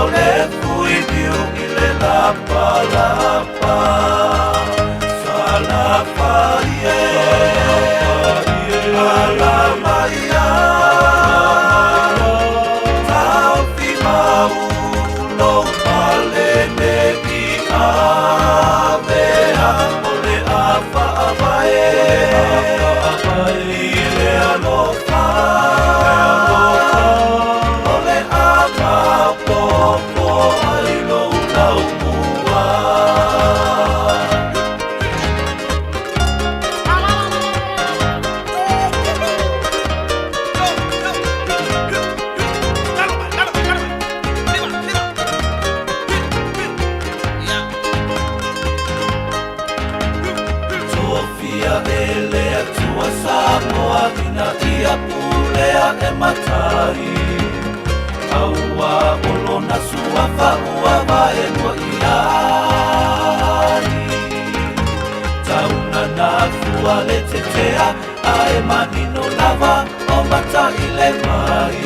ole kui piu i le lapa lapa. Salapa ie, alama ia. Tau fi mau lo pale ne ki avea ole apa avae. I le alofa. Ole apa popo ai lo lau mua. Sofia ele atua Sāmoa ina ia pulea e matai. Aua olo na sua whaua vae lua i ai. Tauna na fua le te tea a e manino lava o matai le mai.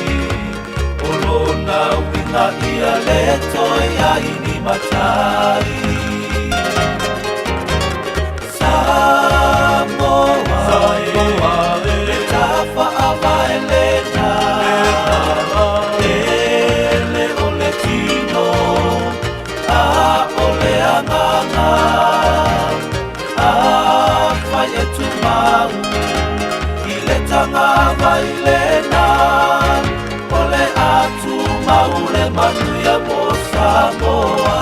Olo na winga ia le toi a ini matai. Sāmoa le tafa a vae le na. Ele ole tino a ole anganga. A whai e tu mau i le tanga vai le na. Ole atu mau le manuia mo Sāmoa.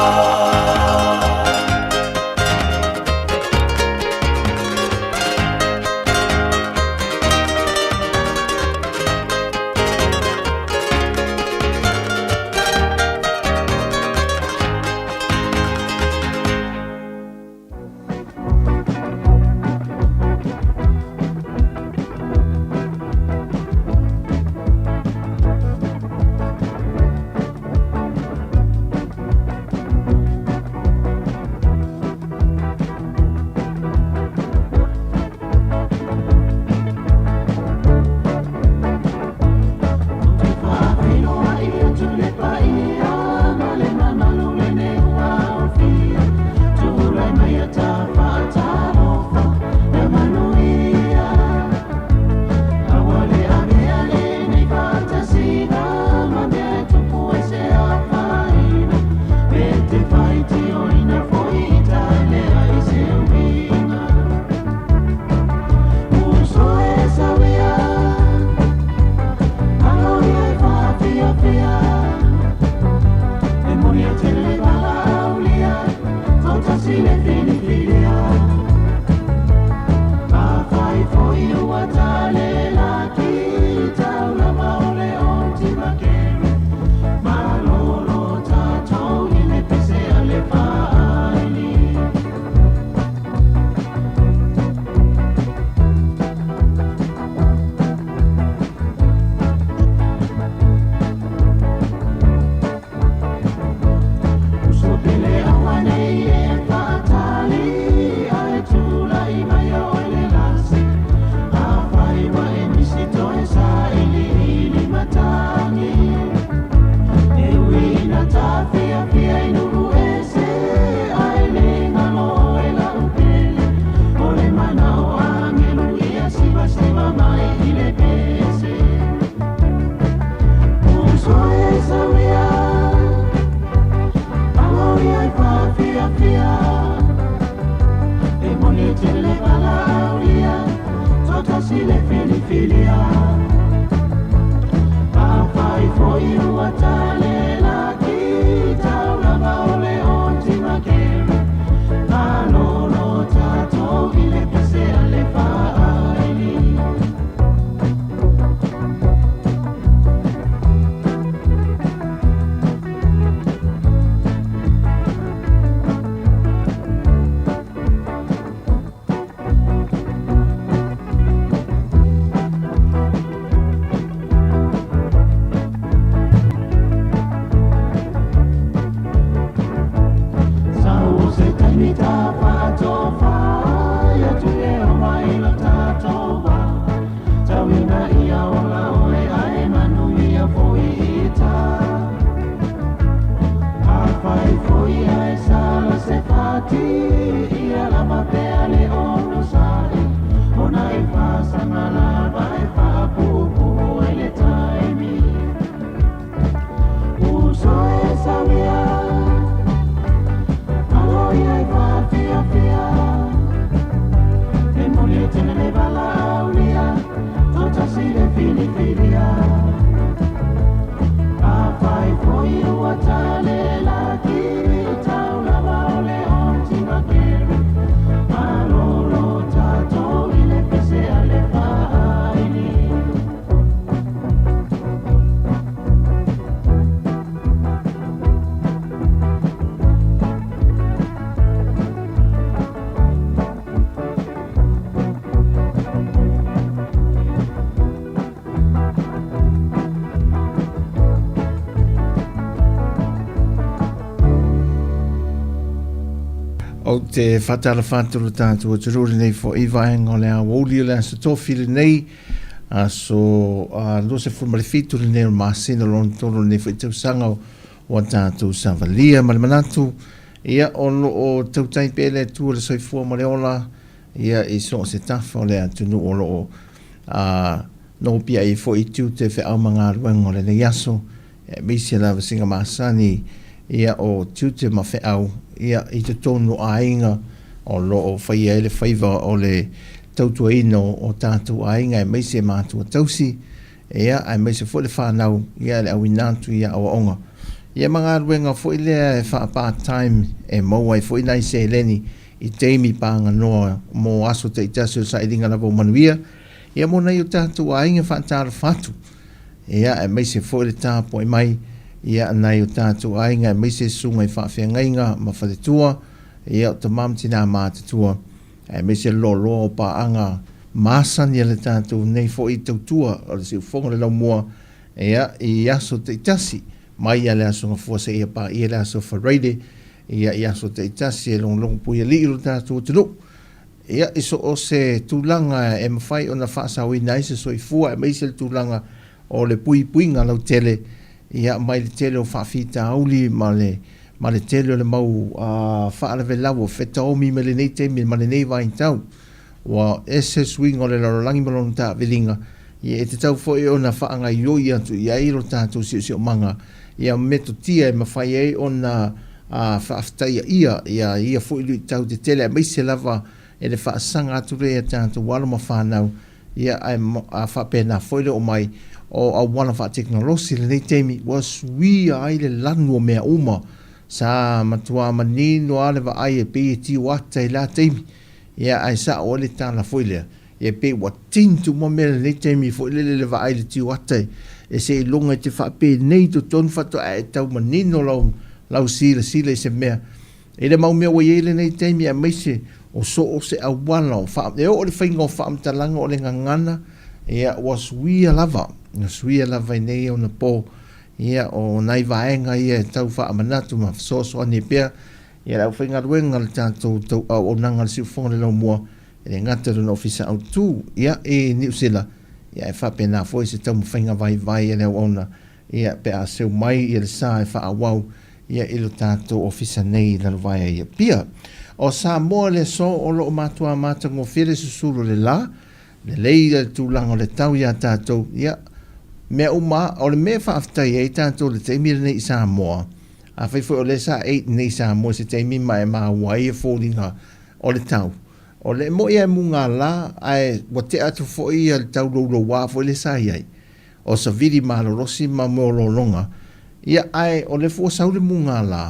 O te whatara whāturu tātua te rori nei fo i vaenga o le a wōli o le aso tōwhiri nei so lose furmare fituri nei o māsina lon toro nei fo i tau sanga o tātua savalia ma le manatu ia o tau taipele tua le soifua ma le ola ia i so se tafa o le atunu o lo no pia i fo i tiu te whi au mga ruengo le nei aso meisi la singa masani ia o tiu te ma whi au ia i te tonu ainga o lo o whaia ele whaiva o le tautua ino o tātou ainga e meise mātua tausi ia e meise fo le whanau ia le au inatu ia o onga ia mga ruenga fo i lea e wha part-time e maua i fo i nai se leni i teimi pānga noa mo aso te itasio sa i ringa lavo manuia ia mo nei o tātou ainga whaatara whatu ia e meise fo i le tāpo i mai ia nei o tātou ainga e meise sunga i whaawhiangainga ma whatetua ia o te mamtina mātatua e meise lolo o paanga māsani le tātou nei fo i tautua o le siufonga le lau mua ia i aso te itasi mai ia le aso ngafua se ia pa ia le aso whareide ia i aso te itasi e long pui e li ilo tātou te lu ia iso o se tūlanga e mawhai o na whaasau i naise so i fua e meise le tūlanga o le pui nga lau tele ia mai le tele o whaafita auli ma le tele o le mau whaalewe lau o wheta omi me le nei temi ma le nei vain tau wa ese swing o le larolangi malonu ta vilinga ia e te tau fo e o na whaanga i oi atu ia iro tātou si o manga ia meto tia e mawhai e o na whaaftaia ia fo i lui tau te tele mai se lava e le whaasanga atu rea tātou wala ma whanau ia a whapena fo i le o mai o a wana wha teknolosi le nei teimi was wi ai le lanu o mea uma sa matua manino ale wa ai e pe ti wata i la teimi ia ai sa o le tana foilea e pe watintu mo me le nei teimi foile le wa ai le ti wata e se longa te wha pe nei to ton fato e tau manino lau sile se mea e le mau mea wa i le nei teimi a meise o so o se a wana o wha e o le whainga o wha amtalanga o le ngangana ia was wi a lava na suia lava nei o na po ia o nai vaenga ia tau wha amanatu ma so ani pia ia lau whainga ruenga le tātou tau au o nanga le siufonga le lau mua e le ngata runa ofisa au tū ia e New Zealand ia e whapena foi se tau mwhainga vai e leo ona ia pe a seu mai ia le sa e wha awau ia ilo tātou ofisa nei lalo vai ia pia o Sāmoa le so o lo o matua mātango whire susuru le la le leia tūlanga o le tau ia tātou ia mea uma o le mea whaaftai e tātou le teimi nei Sāmoa a whaifo o le sa 8 nei Sāmoa se teimi mai e maa wai e fōringa o le tau o le mo ia munga la ai wa te atu fo ia le tau roro wā fo le sa iai o sa viri malorosi ma mo longa ia ai o le fo saule munga la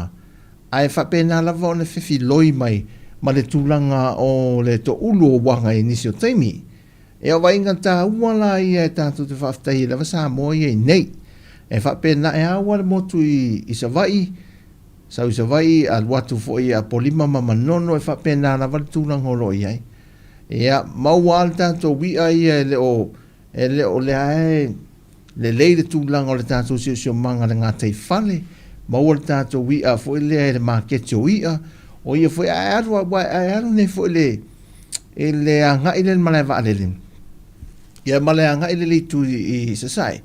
ai whapena lava o le whiwhi loi mai ma le tūlanga o le to ulu o wanga i nisi o teimi e o wainga tā uala ia e tātou te whaaftahi lawa Sāmoa ia i nei. E whapena e awa le motu i Savai, sau i Savai a watu fo i a polima mama nono e whapena lawa le tūlanga o loi ai. E a maua al tātou wia ia e leo le ae le leire tūlanga o le tātou sio manga le ngātai whale, maua le tātou wia fo i lea e le mākete o ia, o ia fo i aeru ne fo i le anga i le malai wa alelin. Ia maleanga i le tu i sasai.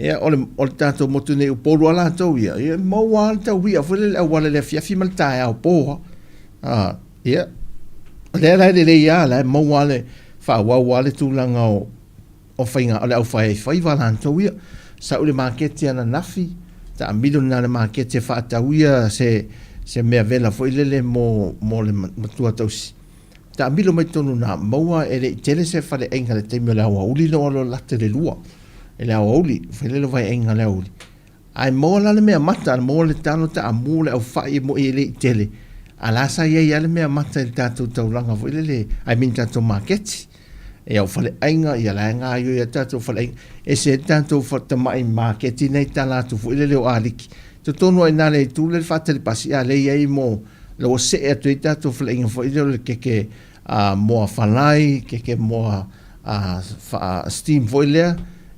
Ia ole tātou motu nei upolu ala tau ia. Ia maua ala tau ia. Fwele le awale le fiafi maltae au poha. Ia. Le ala le ia ala. Maua ale whawau ale tūlanga o whainga. Ole au whaiva ala tau ia. Sa ule makete ana nafi. Ta amilo na le makete whaatau ia se mea vela fwelele mo le matua tausi. Ta milo mai tonu na maua e le tele se fale enga le teimi le awa uli no alo late le lua. E le awa uli, whele le vai enga le uli. Ai maua la le mea mata, maua le tano ta amu le au whai mo e le tele. Alasa ia ia le mea mata le tātou tauranga whele le, ai min tātou maketi. E au fale enga, ia la enga ayo ia tātou fale enga. E se tātou whata mai maketi nei tā lātou whele le o aliki. To tonu ai nā le tūle le whata le pasi a le iei mo le o se atu i tātou whalenga fo i le keke moa whanai, keke moa steam fo i lea,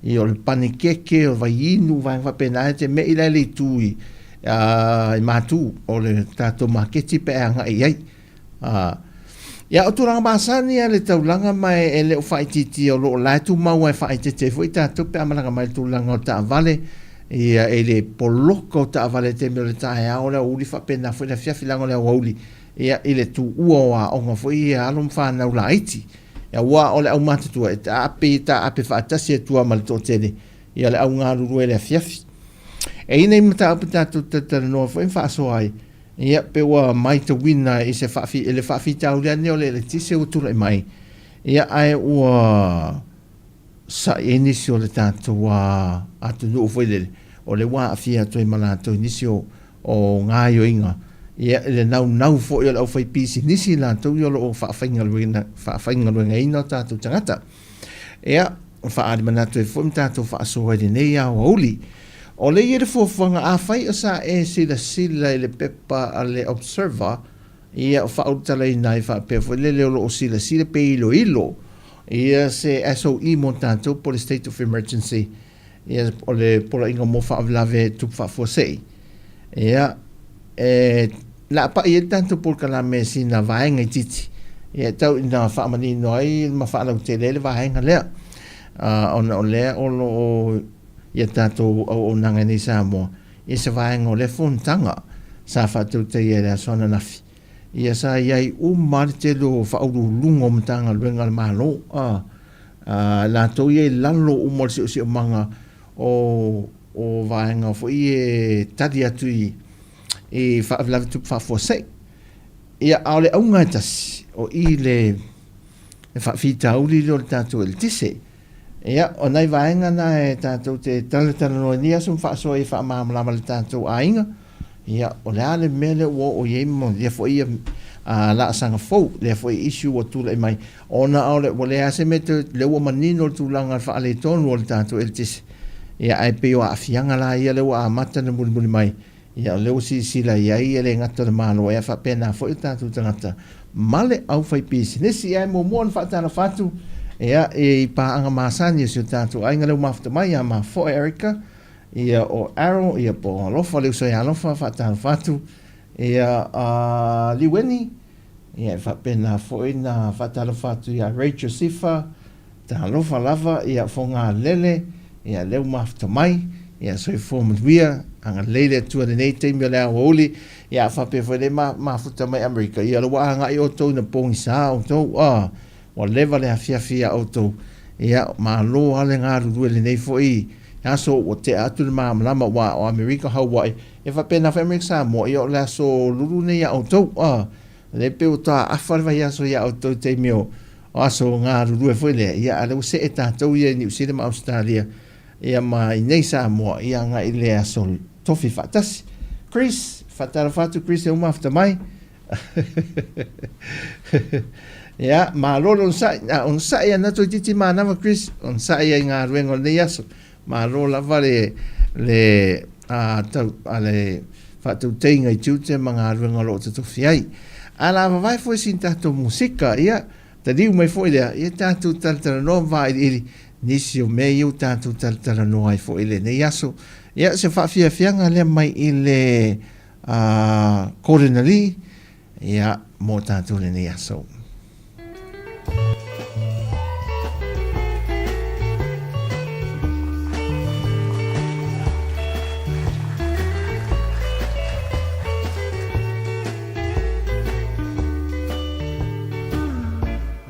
i o le pane keke, o vai inu, vai whapena e te me i le tū i mātū o le tātou maketi pe anga i ai. Ia o tūranga māsani le taulanga mai e le o whaititi o loo lai tū mau e whaititi fo i tātou pe amalanga mai tūlanga o tā vale ia e le poloko o tā vale te mele tā e ao le uli whapena fo i le fiafilango le uli ia i le tū ua o a onga fo i alum whanau la iti ia ua o le au matatua e tā ape whaatasi e tua mali tō tene ia le au ngā ruru e le fiafi e ina i mata apu tātou tatara noa fo i whaaso ai ia pe ua mai te wina i se whaafi ele whaafi tau lea neo le tise o tula i mai ia ai ua sa inisi o le tātou atu nuu fwelele o le wā awhia to i malato inisi o ngā ioinga ia le nau fo i o le au whai pisi nisi lātou i o le o whaafainga luenga ina o tātou tangata ia whaari manato e fo i tātou whaasoa i nei au auli o le ia fuafuanga a whai o sa e sila i le pepa a le observer ia o whautala i nai whapea fo le leo o sila pe ilo ia se SOE mo tātou po le state of emergency ia o le pola inga mo whaavlave tup whaafuasei ia la pa ia tātou po kalame sina vaenga i titi ia tau ina whaamani noi ma whaalau te lele vaenga lea ona o lea o lo ia tātou o nanga ni Sāmoa ia se vaenga o le fontanga sa whātou te ia le asona nafi ia sa iai mari te lo whauru lungo mtanga luenga le malo la tau iai lalo mori si o manga o vaenga fo i e tari atu i whaavlawe tupu whaafuasei ia ao le aunga tasi o i le whaafita uli lo le tātou el tise ia o nei vaenga na e tātou te talatala noa ni asum whaasoa i whaamamlama le tātou ainga ia o le ale mele o iei mo ia fo ia la sanga fo le fo issue o tula i mai ona ao le o le ase me te le ua manino tūlanga whaale tonu o le tātou el tise ia ai pe o afianga la ia le ua amata na muli mai ia leo sila ia ia le ngata le malo ia whapena fo i tātou tangata male au whai pisi nesi ia mo muan whaatana whatu ia i paanga māsani si o tātou ainga leo mafta mai ia ma fo Erica ia o Arrow ia po alofa leo so ia alofa whaatana whatu ia liweni ia whapena fo i na whaatana whatu ia Rachel Sifa ta alofa lava ia fo ngā lele ia leo mafta mai ia so i format wia anga leile tua nei te me le oli ia whape fo le mafuta mai Amerika ia lo anga i o tau na pongi sa o tau wa leva le afia o tau ia ma lo ale ngā ruru le nei fo i ia so o te atu le maamalama wa o Amerika Hawaii e whape na Amerika Sāmoa ia o le so ruru nei o tau le pe o ta awharwa ia so ia o tau te meo o aso ngā ruru e fo le ia ale o se e tātou ia New Zealand ma Australia ia ma i nei Sāmoa ia ngā i le aso tofi fatasi Chris fatara fatu Chris e uma after mai ya ma lolo on sa ia na to titi mana Chris on sa ia nga ruengo le yaso ma lola vale le tau ale fatu tenga i tute manga ruengo lo to fiai ala vai foi sin tanto musica ia te diu mai foi ia tanto tanto no vai nisi o me iu tātou talatala noa ai fo ile nei aso ia se whaafiafianga lea mai i le korenali ia mō tātou le nei aso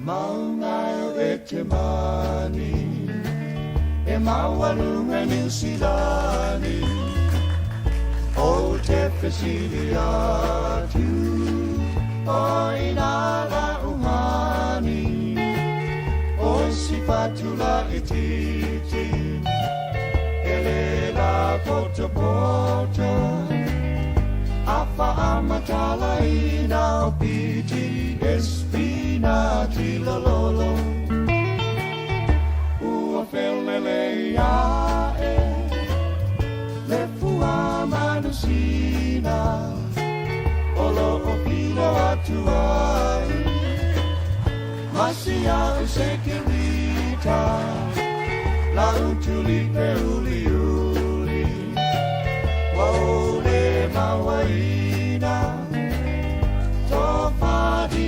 Maungaio e te mani e maualunga Niusilani o te whesiri atu o inala umani o si patula i titi e le la poto poto a wha amatala i nao piti e spinati lololo Felele ya le fua manusina olo opino atuai masia usekirita la utuli peuli uli waole mawaina tofadi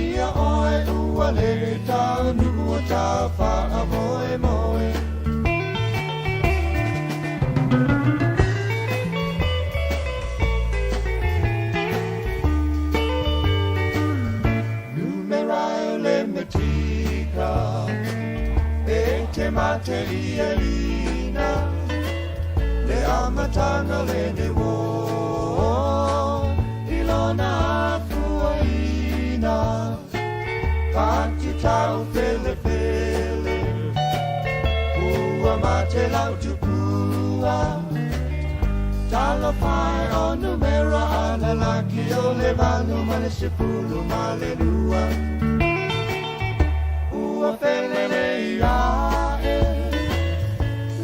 ua le taunu o ta wha moe moe. Numerai o le metika, e te mate ia lina, le amatanga le ne wo, ilona fuaina, kati tau pele pele, ua mate lau tupua, tala pai o numera ala laki o le manu male sepulu male lua, ua pele le iae,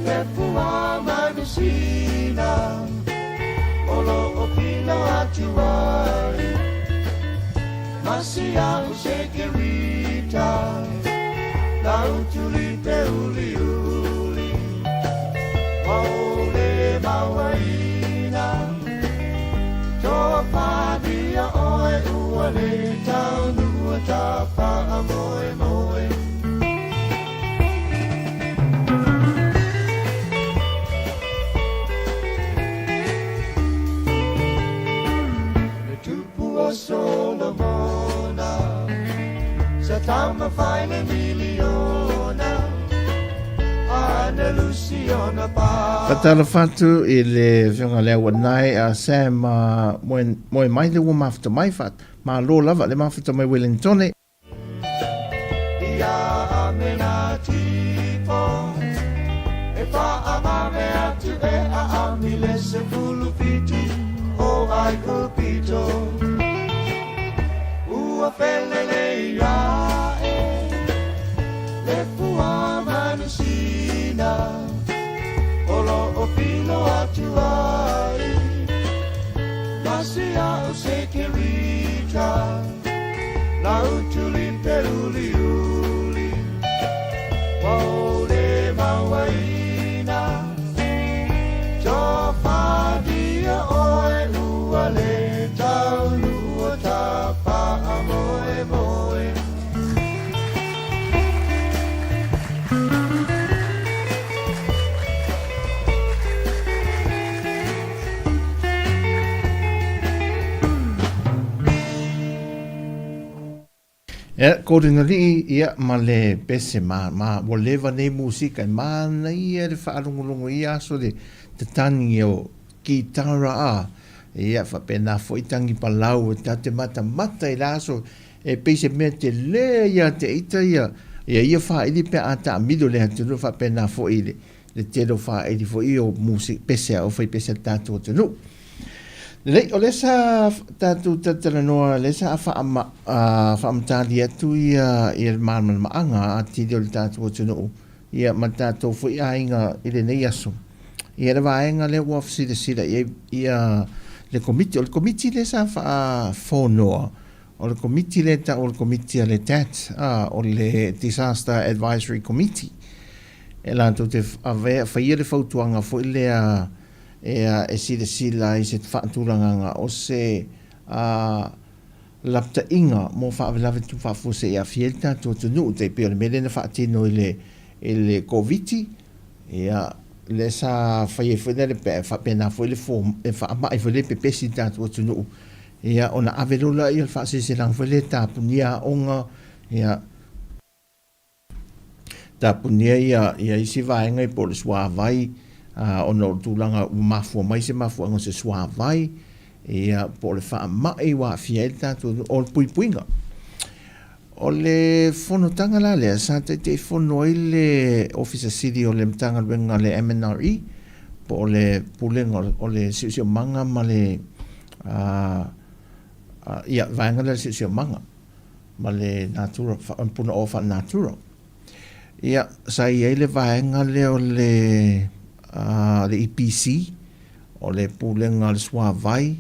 le fua manusina, olo o pino atuai, masia o sekerita, lau tulite uli uli, maole mawaina, toa padia oe ua le taunu a tapa moe moe. Solomona, sa tama fai le miliona, ana Luciona pa. Patala fatu i le whiunga lea wanai a Sam moe mai le ua mawhita mai fat. Ma lo lava le mawhita mai Wellingtone. Ia amena tipo, e pa amame atu e a amile se fulu fitu, o ai kupito. Ua felele iae, le fua manusina, olo o pilo atuai, masia o sekerita, lau tulipe uli uli, waole mawaina, tofa dia oe ua le taunu o tapa moe moe. Ja, koringa li ia ma le pese ma woleva nei musika e mana ia le whaalongolongo ia so le te tangi o kitara a ia whapena fo itangi palau e tate mata i laso e peise mea te le ia te ita ia ia whaidi pe a ta amido le hatunu whapena fo i le tero whaidi fo i o musik pese a o whai pese tatu o tenu. Lei o lesa tatu tatara noa lesa a whaamtali atu ia le marman maanga a tiri o le tatu o tunu ia ma tatu fo i ainga i le nei aso. Ia le vaenga le uafsi le sila ia le komiti o le komiti lesa whanoa o le komiti le ta o le komiti a le TAT o le Disaster Advisory Committee. E lanto te whaia le whautuanga fo i lea e sila i se whaatulanga o se lapta inga mo whaawelawe tu whaafuse i a fielta tu tunu te pio le mele na whaatino i le COVID ia le sa whaie whaine le whapena fo i le form e whaamai fo le pepesi tatu o tunu ia ona avelola i al whaasese lang fo le tapunia onga ia tapunia ia isi vaenga i po le suavai ona o tūlanga mafua mai se mafua ngo se suavai ia po le whaamai wa fielta tu o le puipuinga o le whanotanga la lea sa te whano i le Officer City o le mtanga luenga le MNRE po o le pulenga o le siusio manga ma le ia vaenga le siusio manga ma le natura puna o wha natura ia sa ia le vaenga le o le EPC o le pulenga le suavai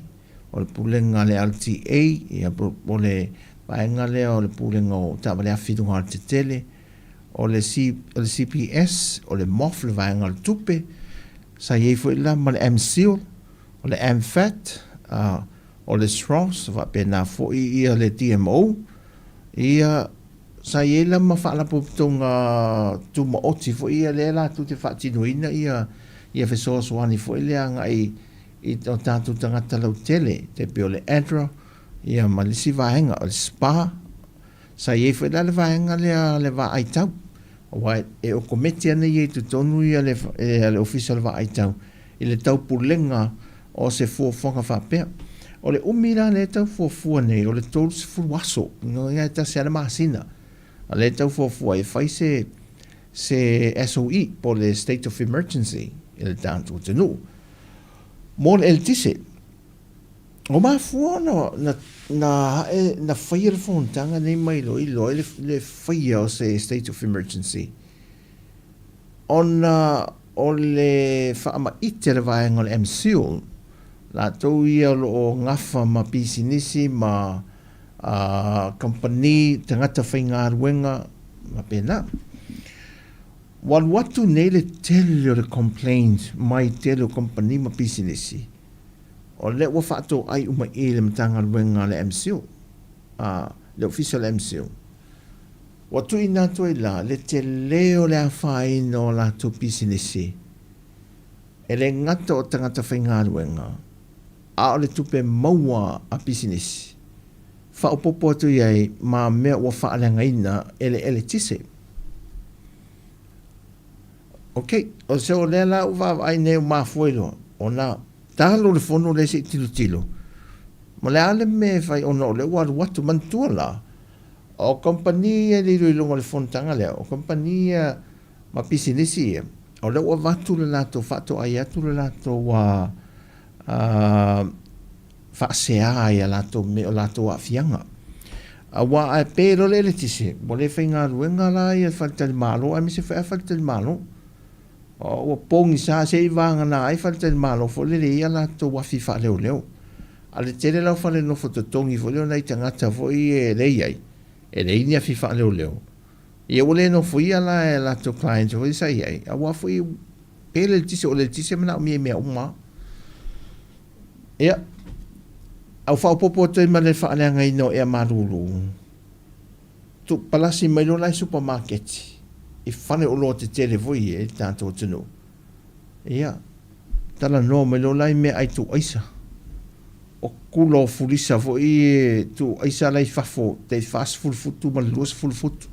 o le pulenga le LTA ia o le vaenga le o le pulenga o tawale awhidunga te tele o le CPS o le MOF le vaenga le tupe sa iei fo ila ma le MSEAL o le MFAT o le SROS va pena fo ia le DMO ia sa yela ma fa la tonga tu ma oti fo ia le la tu te fa tino ina ia fe so ani fo ile anga i o tatu tangata lau tele te pe ole Andrew ia malisi vaenga o spa sa ye fo le vaenga le va ai tau wa e o komiti ana ye tu tonu ia le official va ai tau i le tau pulenga o se fo fonga fa pe o le umira le tau fo nei o le tolu se fu waso no ia ta se ma sina le tau fo e fai se SOE po le state of emergency i le tantu tenu mo el tise o ma fu na fire phone tanga nei mai lo le fire o se state of emergency ona o le whaama ite le vaenga le MCO la tau ia lo ngafa ma pisinisi ma company tangata whainga ruenga ma pena watu nei le tele o le complaint mai tele o company ma pisinisi o le wa whaato ai uma e le matanga ruenga le MCO le official MCO watu ina toi la le te leo le awhai no la tu pisinisi e le ngata o tangata whainga ruenga a o le tupe maua a pisinisi whaopopo atu iai ma mea ua whaalenga ina ele tise ok o se o lela uwa ai neo mafuelo o na talo le fono le se tilo ma le ale me fai ona o le watu mantua la o kompania li ilunga le fontanga lea o kompania ma pisinisi o le ua vatu le lato whato ai atu le lato wa whaasea ai a lato me o lato a fianga a wa a pero le tise mo le whainga ruenga la i a whaltali malo a mi se whaltali malo o pongi sa se i vanga na ai whaltali malo fo le ia lato wafi wha leo a le tele lau whale no fototongi fo leo nei tangata fo i e rei ai e rei ni a fi wha leo i e wale no fo i ala e lato client fo i sa i ai a wa fo i pele le tise o le tise mana o mi e mea uma ia au whaopopo te ma le whaaleanga ino e a maruru tu palasi mai lo lai supermarket i whane o lo te tele voi e tātou tino ia tala no mai lo lai me ai tu aisa o kulo furisa vo i tu aisa lai fafo te fast full food tu ma luas full food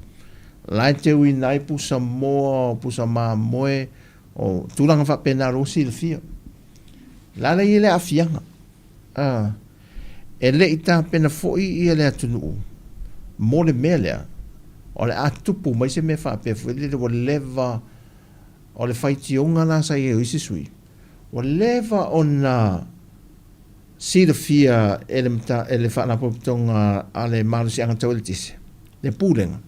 lai te ui nai pusa moa pusa maa moe o tulanga wha pena rosi le fia lala i le a fianga e le i tā pena fo'i i le atunu mo le mea lea o le atupu mai se me whape fo le o leva o le whaitionga la sa i e uisi sui o leva o na sida fia e le whaanapopitonga a le marusi anga tau le tise le pūrenga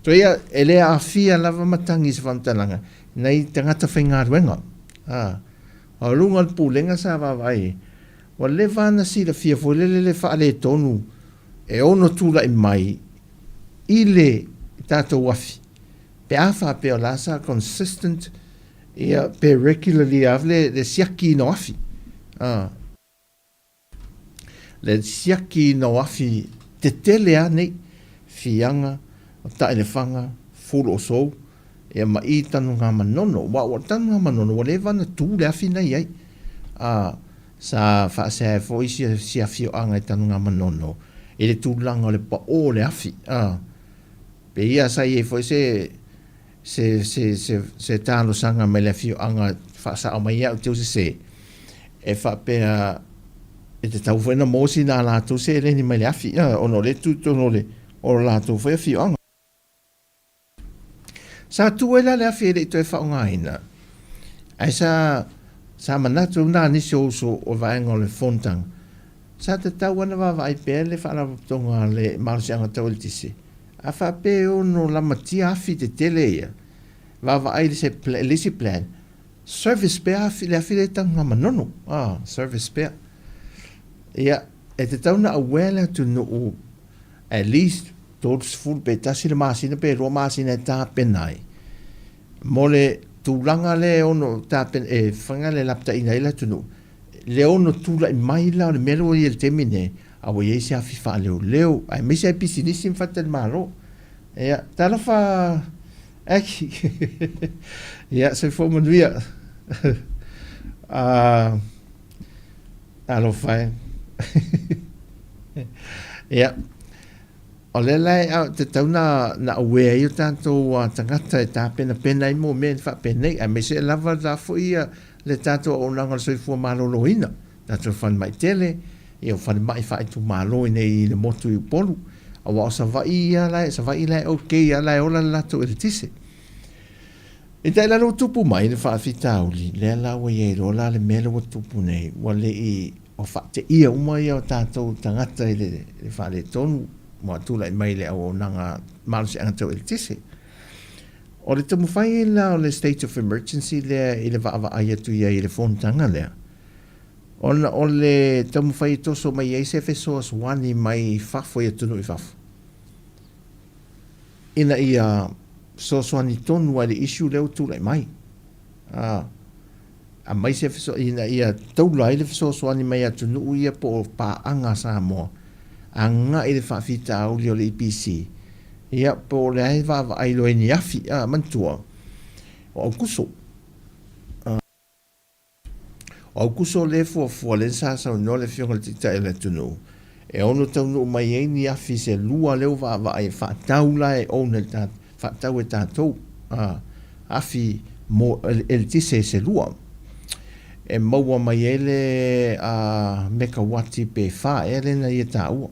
so ia e le a fia lava matangi se whantalanga nei tangata whainga ruenga o lunga le pūrenga sa wawai wa le vana sida fia fo le whaale tonu e ono tula i mai i le tātou wafi pe awha pe o lasa consistent ia pe regularly avle le siaki no wafi le siaki no wafi te tele a nei fianga o ta elefanga full o so ia ma i tanu ngā manono wa tanu ngā manono wa le vana tū le afi nei ai sa whaasea fo isi si awhio anga i tanu ngā manono e le tūlanga o le pa o le afi pe ia sa i e fo se tālo sanga me le awhio anga whaasa o mai au teo se e whapea e te tau whaina mōsi nā lātou se e reni mai le afi ono le tūtono le o lātou whai awhio anga sa tuela le afi e le to e whaonga ina ai sa manatu na nisi o vaenga o le fontang. Sa te tau ana vai pe le whaarapotonga le marusianga tau le tisi. A whape ono la matia afi te tele ia. Vai le se lisi plan. Service pe afi le afi le tanga manono. Service pe. Ia, e te tau na awele tu no at least todos full pe tasi le masina pe roa masina ta penai. Mole tūlanga le ono tāpen e whanga le lapta ina ila tunu. Le ono tūla i mai lao le mero i el temine a wai eisi a fifa leo. Ai mesi ai pisi nisi mwhata le maro. Ia, talofa aki. Ia, se fo manuia. Talofa. Ia. O le lai au te tau na awea i o tātou tangata e tā pena i mō mea wha penei. A me se lava la fo ia le tātou o nanga soi fua malolo ina. Tātou whan mai tele, i o whan mai wha i tu malo i nei le motu i polu. A wa o sa vai ia lai, okay ia lai ola lato e le tise. E tai lalo tupu mai le wha fitauli, le ala wa i e rola le mele wa tupu nei, wa le i o wha te ia umai o tātou tangata i le wha le tonu, mo tula i mai le au nanga malusi angatau i le tise. O le tamu whai la o le state of emergency lea i le wa aia tu ia i le whontanga lea. O le tamu whai toso mai ei se fesoas wani mai fafo i atunu i fafo. Ina ia soso ani tonu ai le issue leo tula i mai. A mai se feso ina ia taula i le fesoas wani mai atunu ia po o paanga Sāmoa. Anga i le whawhita au leo le IPC. Ia po le ai wa ai loe ni afi, mantua. O au kuso. O au kuso le fua le sasa o no le fionga le tita e le tunu. E ono tau no mai e ni afi se lua leo wa ai whataula e ono le whatau e tātou. Afi mo el tise se lua. E maua mai ele mekawati pe wha e le na i e tāua.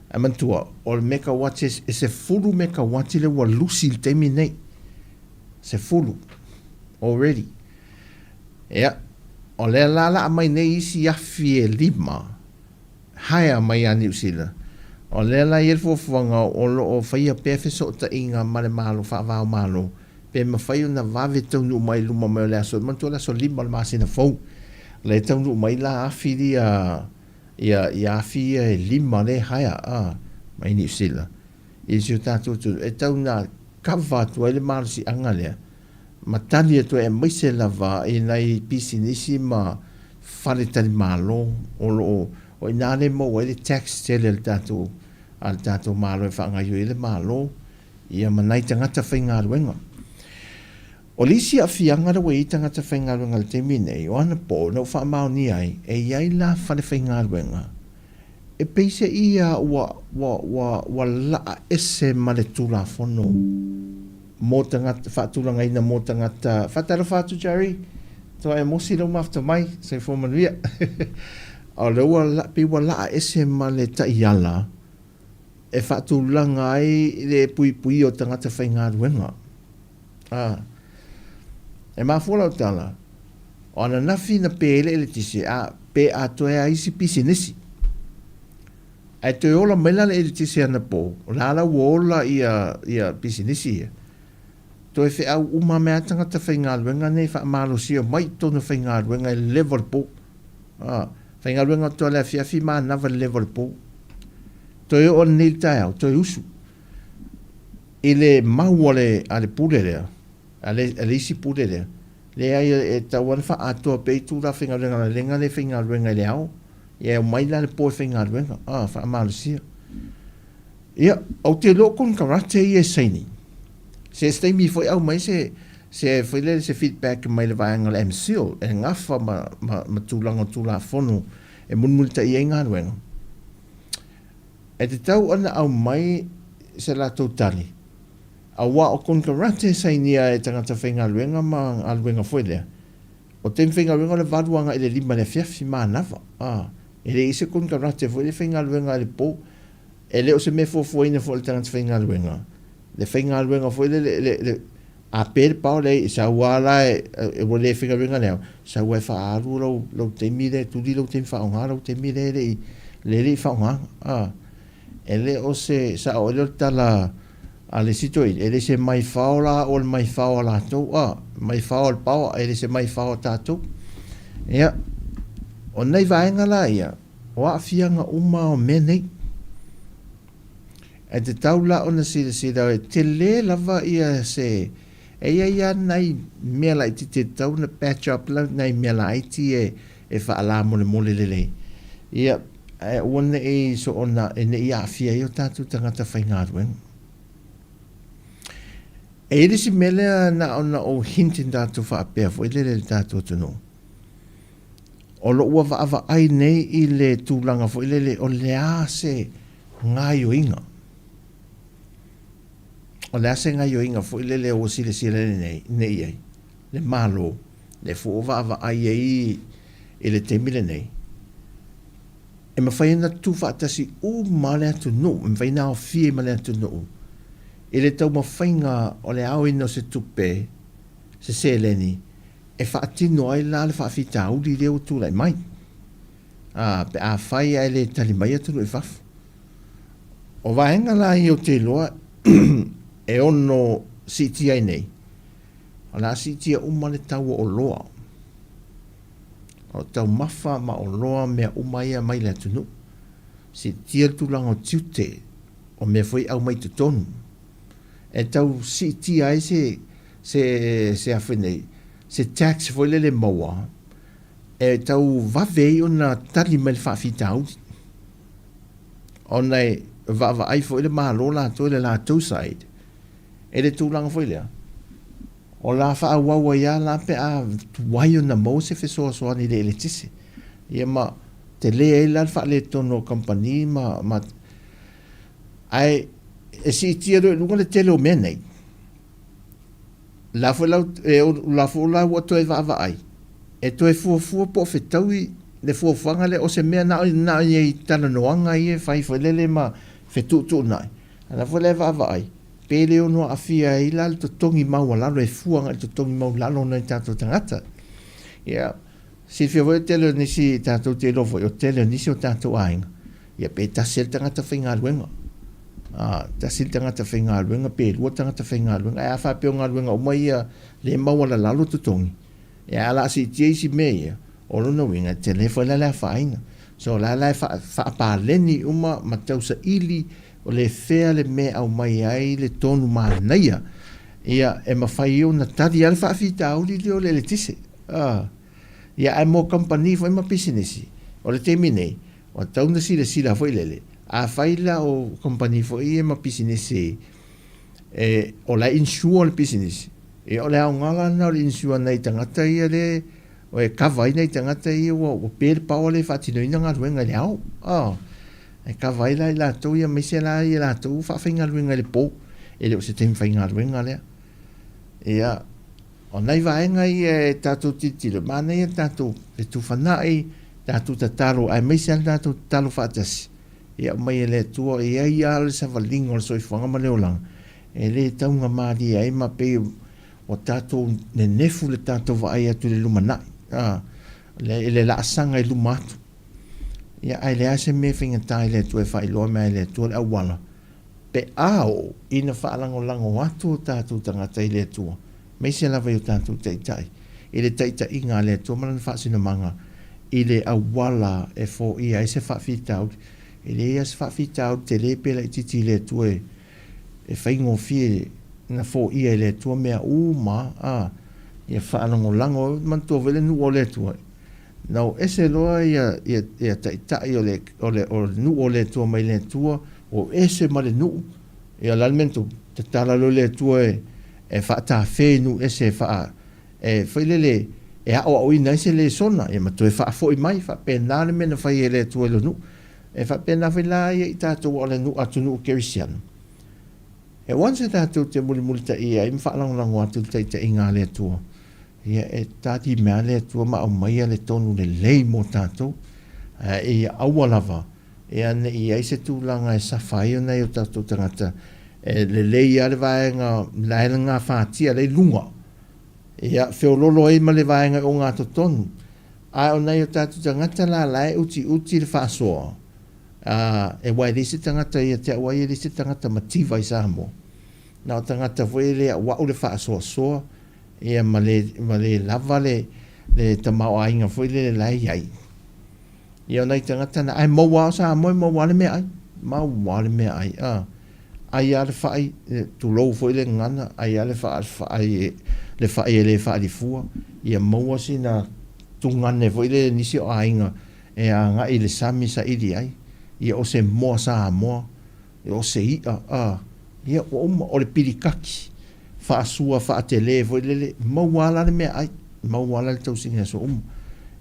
A mantua, o le mekawati e se fulu mekawati le wa lusi le temi nei. Se fulu. Already. Ea, o le lala a mai nei isi afi e lima. Haia mai a New Zealand. O le la i e fuafuanga o lo o whaia pefe so ta inga male malo, whaavao malo. Pe ma whaio na vave tau nu mai luma mai o le aso. Mantua la so lima le maasi na fau. Le tau nu mai la afi li ia afi e lima le haia mai New Zealand. I si o tātou tu. E tau na kawa tu e le malo si anga lea. Ma tali e tu e maise lava i nei pisi nisi ma whare tali malo o lo o inane mo e le tax tele le tātou al tātou malo e whaangaio i le malo ia manai tangata whainga ruenga. O lisi a fianga da wei tangata whainga ruenga le te mine o ana po na wha mao ni ai e iai la whane whainga ruenga. E peise ia wa laa ese ma le tula whono mo tangata whaatulanga ina mo tangata whatara whaatu Jerry toa e mosi lau mafta mai se whomanuia. O leua piwa laa ese ma le taiala e whaatulanga ai le pui o tangata whainga ruenga. E mawhola o tala o ana nafi na pele ele tisi pe a toe a isi pisi nisi. E te ola mela le ele tisi ana po o lala uola ia pisi nisi ia. Toe whi au uma mea tangata whainga ruenga nei wha malo si o mai tonu whainga ruenga e level po. Whainga ruenga toa lea fiafi maa nawa level po. Toi o nil tai au, toi usu. I le mau ale pule lea, ale isi pule lea. Le ai e tauan wha atoa peitu la whainga ruenga la lenga le whainga ruenga le au. Ia o mai la le po whainga ruenga, wha amalo sia. Ia, au te lokon karate i e saini. Se stay mi foi au mai se foi le se feedback mai le vaanga le MCO e ngafa ma tulanga tula fono e munmulta i enga ruenga. E te tau ana au mai se la tautani. A wa o kon karate sainia e tangata whainga ruenga ma a ruenga foi lea. O ten whainga ruenga le varuanga i le lima le fiafi ma nawa. E le ise kon karate foi le whainga ruenga le po e le o se me fofoina foi le tangata whainga ruenga. Le whainga ruenga foi le a pere pao le sa wala e wale whainga ruenga leo. Sa wai whaaru lau te mire, tudi lau te whaonga, lau te mire le whaonga. E le o se sa o le tala a le sito e le se mai whaola o le mai whaola tau. Mai whaola pao e le se mai whaola tātou. Ia, o nei vaenga la ia, o a fianga uma o menei. E te taula o na sida e te le lava ia se e ia nai mea lai te tau na patch up la nai mea lai ti e whaala mole lele. Ia, ona e so ona e ne ia fia i o tātou tangata whainga ruenga. E risi mele na o hintin tātou whaapea fo ile le tātou tunu. O lo ua wa ai nei I le tūlanga fo ile le o le ase ngai o inga. O le ase ngai o inga fo ile le o sile nei ai. Le malo, le fo wa ai ai I le temile nei. E mawhaina tu whaatasi u male atu no, e mawhaina o fie male atu no. E le tau mawhainga o le au ino se tupe, se seleni, e whaatino ai la le whaafita uli leo tu lai mai. Pe a whai ai le tali mai atu no e whafu. O waenga la I o te loa, e ono siti ai nei. O la siti a umale tau o loa. O tau mafa ma o loa mea umaia mai le atunu. Si tia tulanga o tiute o mea foi au mai te tonu. E tau si tia ai se awhenei. Se tax foi le maua. E tau vavei o na tali mai le whaafita au. O nei vava ai foi le mahalo la toi le la tausaid. E le tulanga foi lea. O la wha wawa ia la pe a tuwaio na mau se fesoa soa ni le tisi. Ia ma te le e la wha le tono company ma ai e si tiro lunga le tele o menei. La fo la wa toi va ai. E toi fu po fetaui le fu fanga le o se mea na i tana noanga i fai fo lele ma fetu nai. La fo le va ai. Pele o no afia I la to tongi mau lalo e fuanga to tongi mau lalo na tato tangata. Ia, si fia voi tele nisi tato te lofo, o tele nisi o tato ainga. Ia, pe tasil tangata whainga luenga. Tasil tangata whainga luenga, pe lua tangata whainga luenga. Ia, wha peo ngā luenga, o mai ia, le mau ala lalo to tongi. Ia, ala si tia isi me ia, o lona winga, tele fo la whainga. So, la wha pāleni uma matausa ili, o le fea le me au mai ai le tonu mānaia. Ia e mawhai o na tari ale whaafita auli leo le tise. Ia ai mō company fwai ma pisinesi. O le temi nei. O tauna sila fwai lele. A whaila o company fwai e ma pisinesi. O la insua le pisinesi. E o le au ngala na o le insua nei tangata ia le. O e kawai nei tangata ia o pēr pao le whaatinoina ngā ruenga le au. E ka vai la I tau ia meise la I la tau whawhainga luenga le pō. E leo se temi whainga luenga lea. Ia, o nei vaenga I e tātou titilo. Mana I e tātou e tu whanai, tātou tataro, ai meise la tātou talo whaatasi. Ia mai e le tua, e ai ale sa walingo le soi whanga ma leo lang. E le taunga maari ai ma pe o tātou ne nefu le tātou vai atu le lumanai. Le la asanga I lumatu. Ia ai le ase me whinga tai le tue whai loa mea le tua le awala. Pe ao ina whaalango lango atu o tātou tangata I le tua. Mei se lawa I o tātou teitai. I le teitai I ngā le tua malana whaasina manga. I le awala e fo I ai se whaafitau. I le ia se whaafitau te le pela I titi le tua e whaingo fie na fo I ai le tua mea uma. Ia whaalango lango mantua vele nu o le tua. Nau ese loa ia taitai o nu o le tua mai le tua o ese ma le nu ia lalmento te tala lo le tua e whaata whē nu ese wha e whailele e ao au ina ese le sona e mato e wha fo I mai wha pēnāne mena whai e le tua lo nu e wha pēnā whaila ia I tātou o le nu atu nu o kerisiano e wanse tātou te muli ta ia I mwhaalango atu taitai I ngā le tua ia e tati mea le tua ma au mai le tonu le lei mo tātou e aua lava e ane I aise tūlanga e sawhai o nei o tātou tangata e le lei a le vaenga laela ngā whātia le lunga ia whiololo e ma le vaenga o ngā totonu a o nei o tātou tangata la lai uti le whaasoa e wai risi tangata ia te wai risi tangata mativa I Sāmoa na o tangata voi le a wau le whaasoa soa ia ma le lava le tamau ainga foi le lai ai. Ia nei tangata na ai maua o Sāmoa maua le mea ai. Maua le mea ai. Ai ale whai tu lou foi le ngana. Ai ale whai le whai e le whai li fua. Ia maua si na tu ngane foi le nisi o ainga. E a nga I le sami sa ili ai. Ia o se moa Sāmoa. Ia o se ia. Ia o le pirikaki. whaasua, whaatele, voi lele, mauala le mea ai, mauala le tau singa so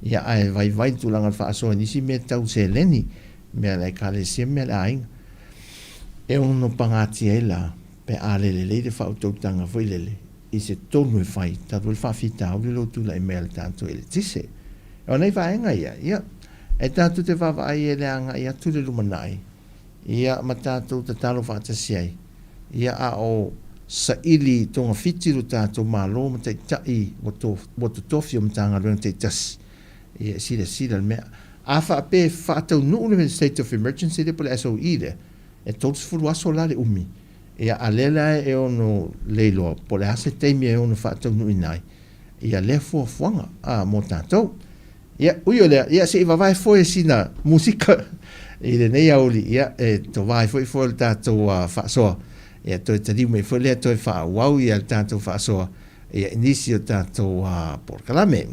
ia ai vai tulanga whaasoa nisi mea tau se leni, mea lai ka le sia mea le ainga. E ono pangati e la, pe a lele le whautautanga voi lele, i se tonu e whai, tatu le whawhita au le lotu la e mea le tātou e le tise. E o nei whaenga ia, e tātou te wawa ai e le anga ia tu le lumanai, ia ma tātou te talo whaatasiai, ia a o sa ili tonga fitiru tātou malo ma te tai o to tofi o mtanga luang te tasi. Ia sila mea. A wha pe whaatau nuu le state of emergency le pole SOE le, e tōtu furu aso la le umi. Ia a lela e ono leiloa, pole ase teimi e ono whaatau nuu inai. Ia le fuanga a mo tātou. Ia uio lea, ia se iwa vai foe sina musika. I le nei auli, ia e to vai foe le tātou whaasoa. Ia toi tariu me foe lea toi whaawau ia le tātou whaasoa. Ia inisi o tātou porkalame.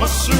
Masu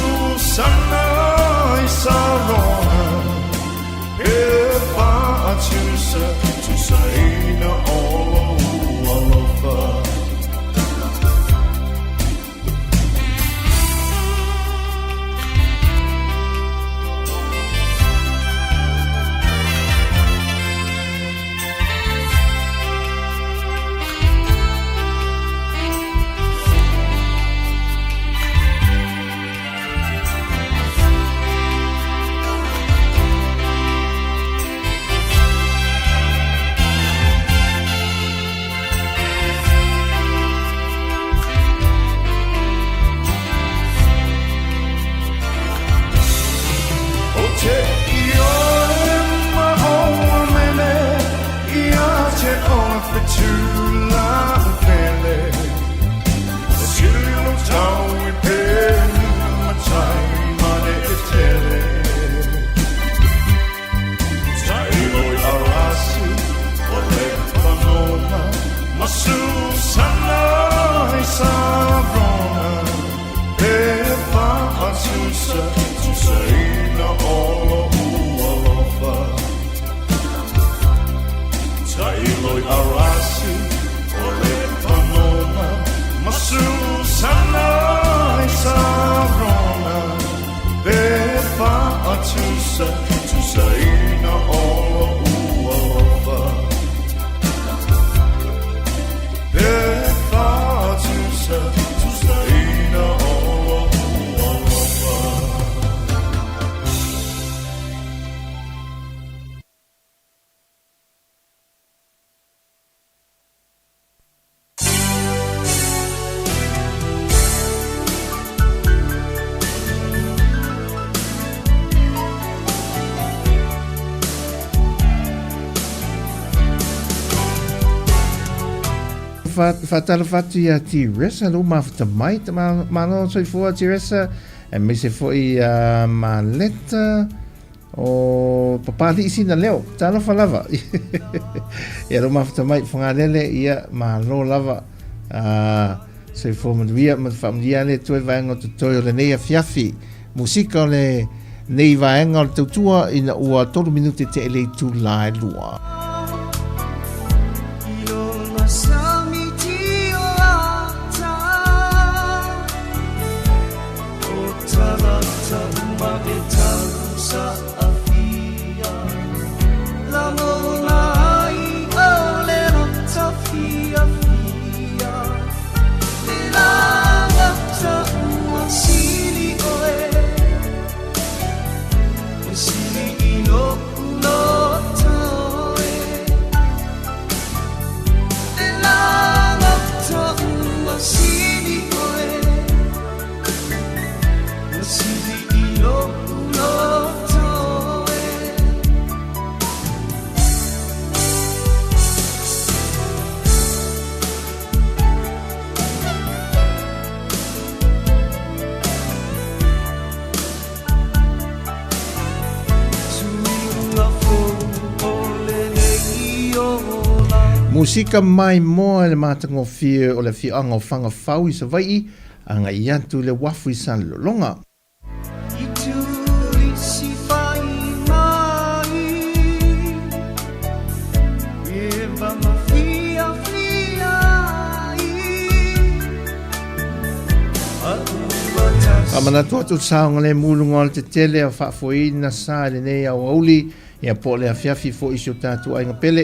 Fatala fatu ia ti resa lo mafuta mai ta mano soi fua ti resa e me se foi maleta o papali sina leo tala falava ia lo mafuta mai fongalele ia malo lava soi fua maduia ma famia le toi vaenga to toi le nei fiafi musika le nei vaenga o Tautua ina ua 3 minuti te ele tu lai lua Musika mai moa le matango fia o le fia anga o whanga whau i sa vai anga i antu le wafu i san lolonga. Amanatu atu saonga le mulunga o te tele a whafoi na sa le nei au auli ia po le a fiafi fo isio tatu ainga pele.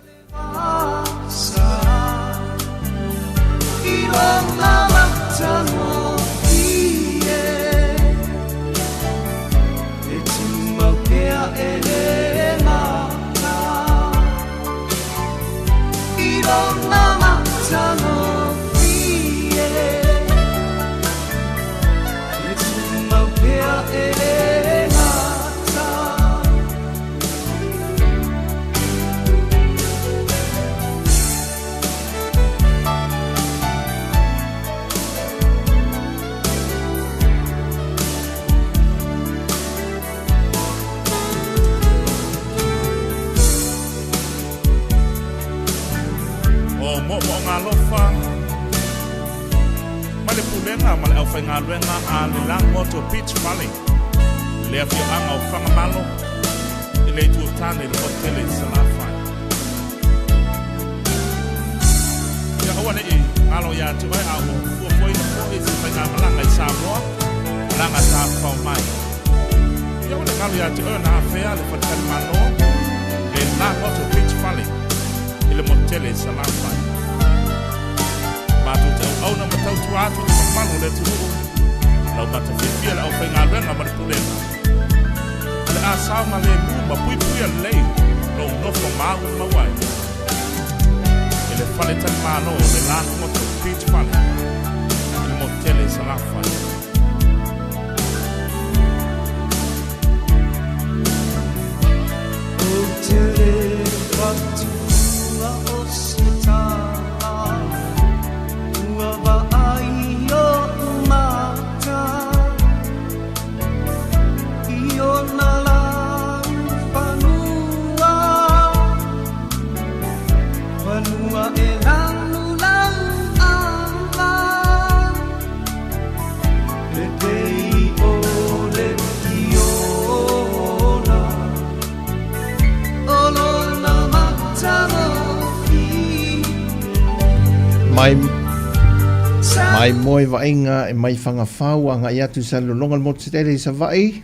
Mai moi vainga e mai whanga whau anga i atu sa lolonga mo te tere sa vai.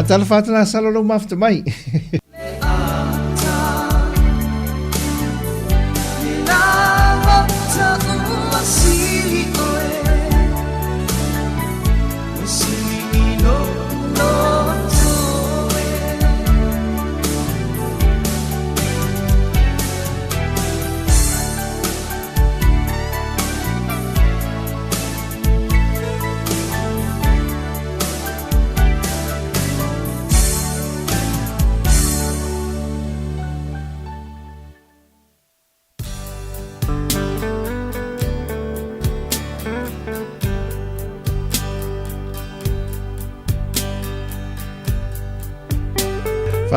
Atala whātana salolo mafta mai.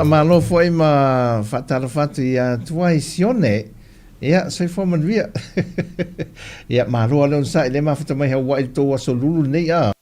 Malo foi ma fatala fatu ia tua isione ia sai fo manuia ia malo le sa le ma fata mai hawa i to so lulu nei a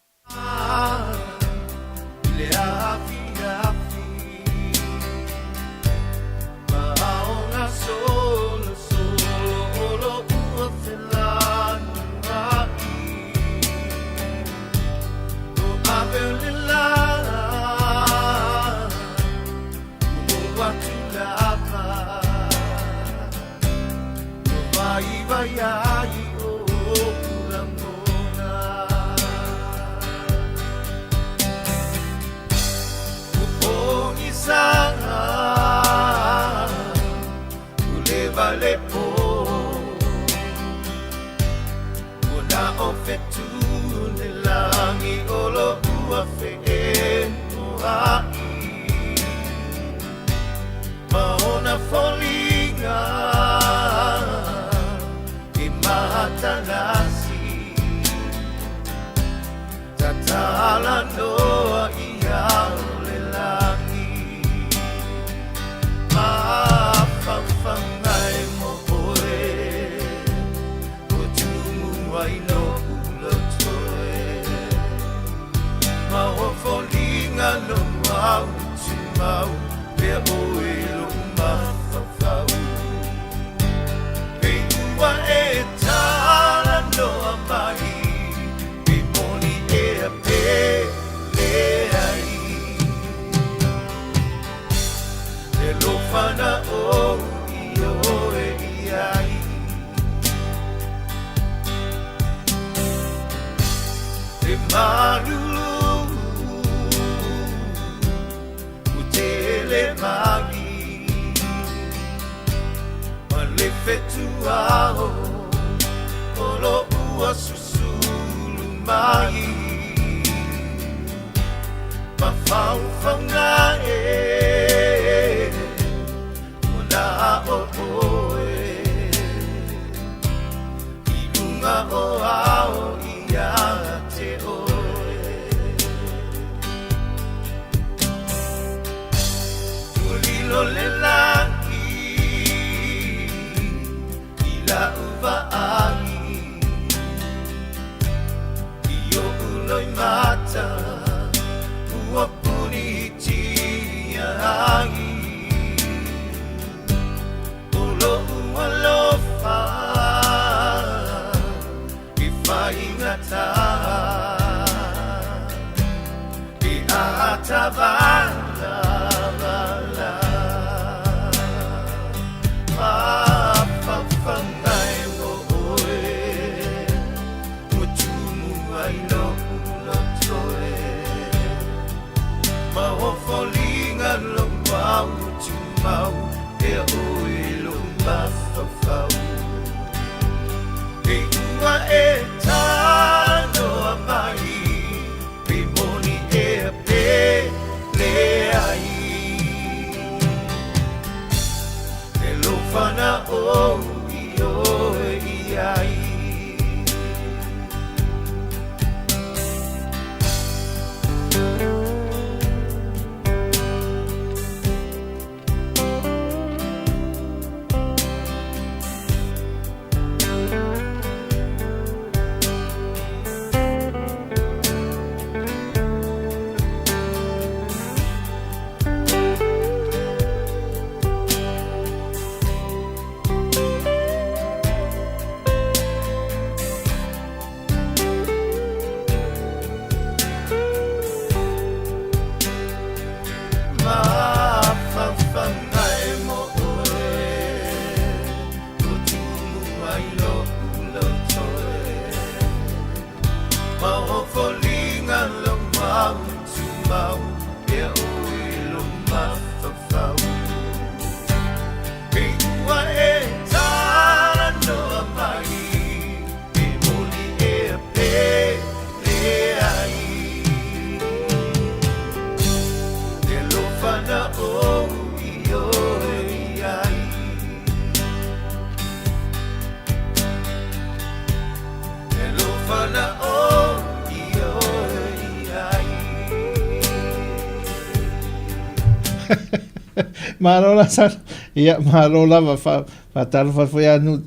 Marola sa ia marola fa talo fa foi anu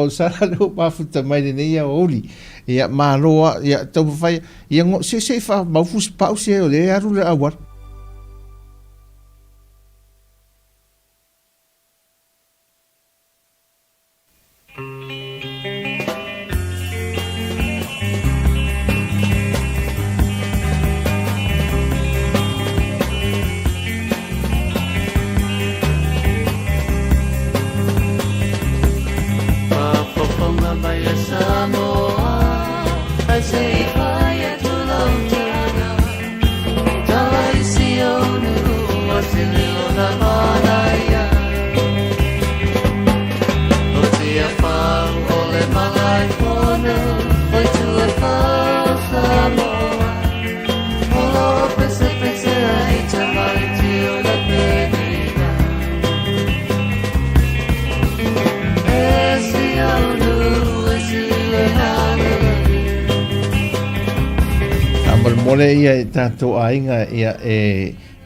au sara lo pa futa mai ni ia oli ia maroa ia tau fai ia ngo se fa mau fus pause o le aru le awar Sāmoa, I say hi to Tautua. Talaisi onu, asililo na maraya. O tia whau, ole malai pono, oi tua whau Sāmoa. Olo pese pese ai tamai tio na penina. Esi onu, mole ia tatou ainga ia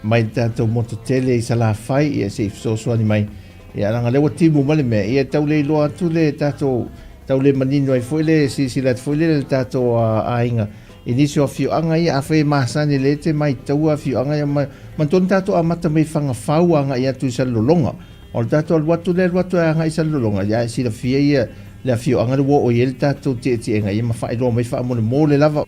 mai tatou mototele i sala fai ia se sosoani mai ia ranga lewa timu male me ia tau le loa tu le tatou tau le manino ai foi le sisilat foi le tatou ainga inisio fio anga ia afe masani le te mai tau a fio anga ia manton tatou amata mai fanga fau anga ia tu sa lolonga o tatou watu le watu anga i sa lolonga ia si la fia ia le fio anga le wo o ia tatou te enga ia mafai lo mai fa mo le lava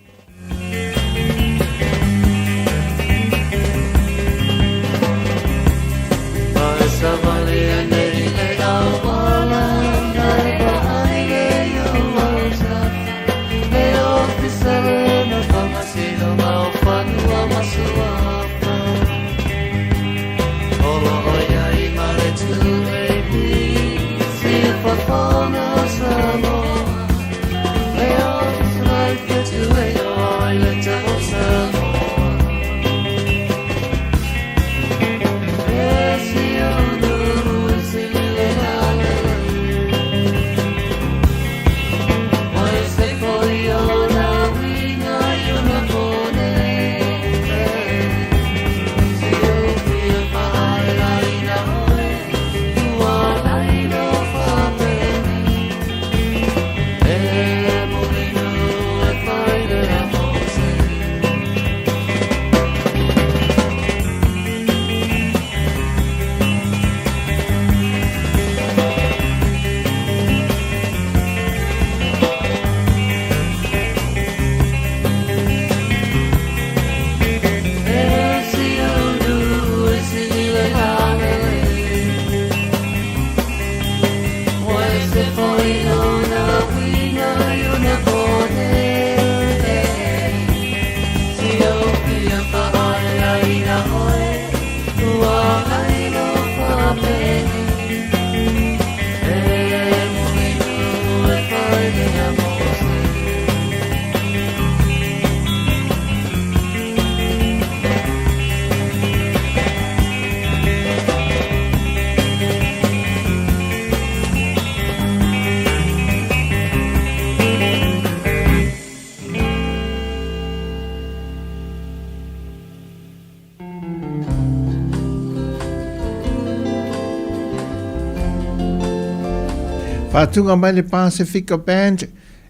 Whātunga mai le Pacifica Band,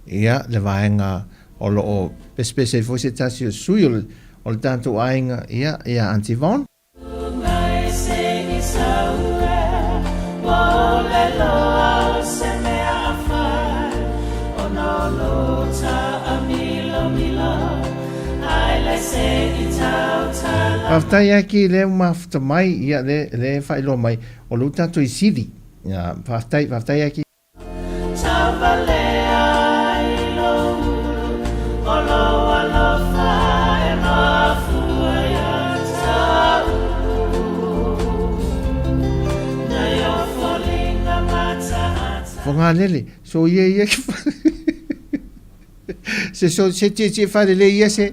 ia le vaenga o loo pespese i fwese tasi o sui o le tātou ainga, ia Auntie Von. Ngai se i saue, o le loa o se mea a whai, o no lo ta a milo milo, ai le se i tau tala. Paftai aki leo mafuta mai, ia le whailo mai, o lo tātou i siri, ia paftai aki. Fonga lele, so ye se te fare le ia se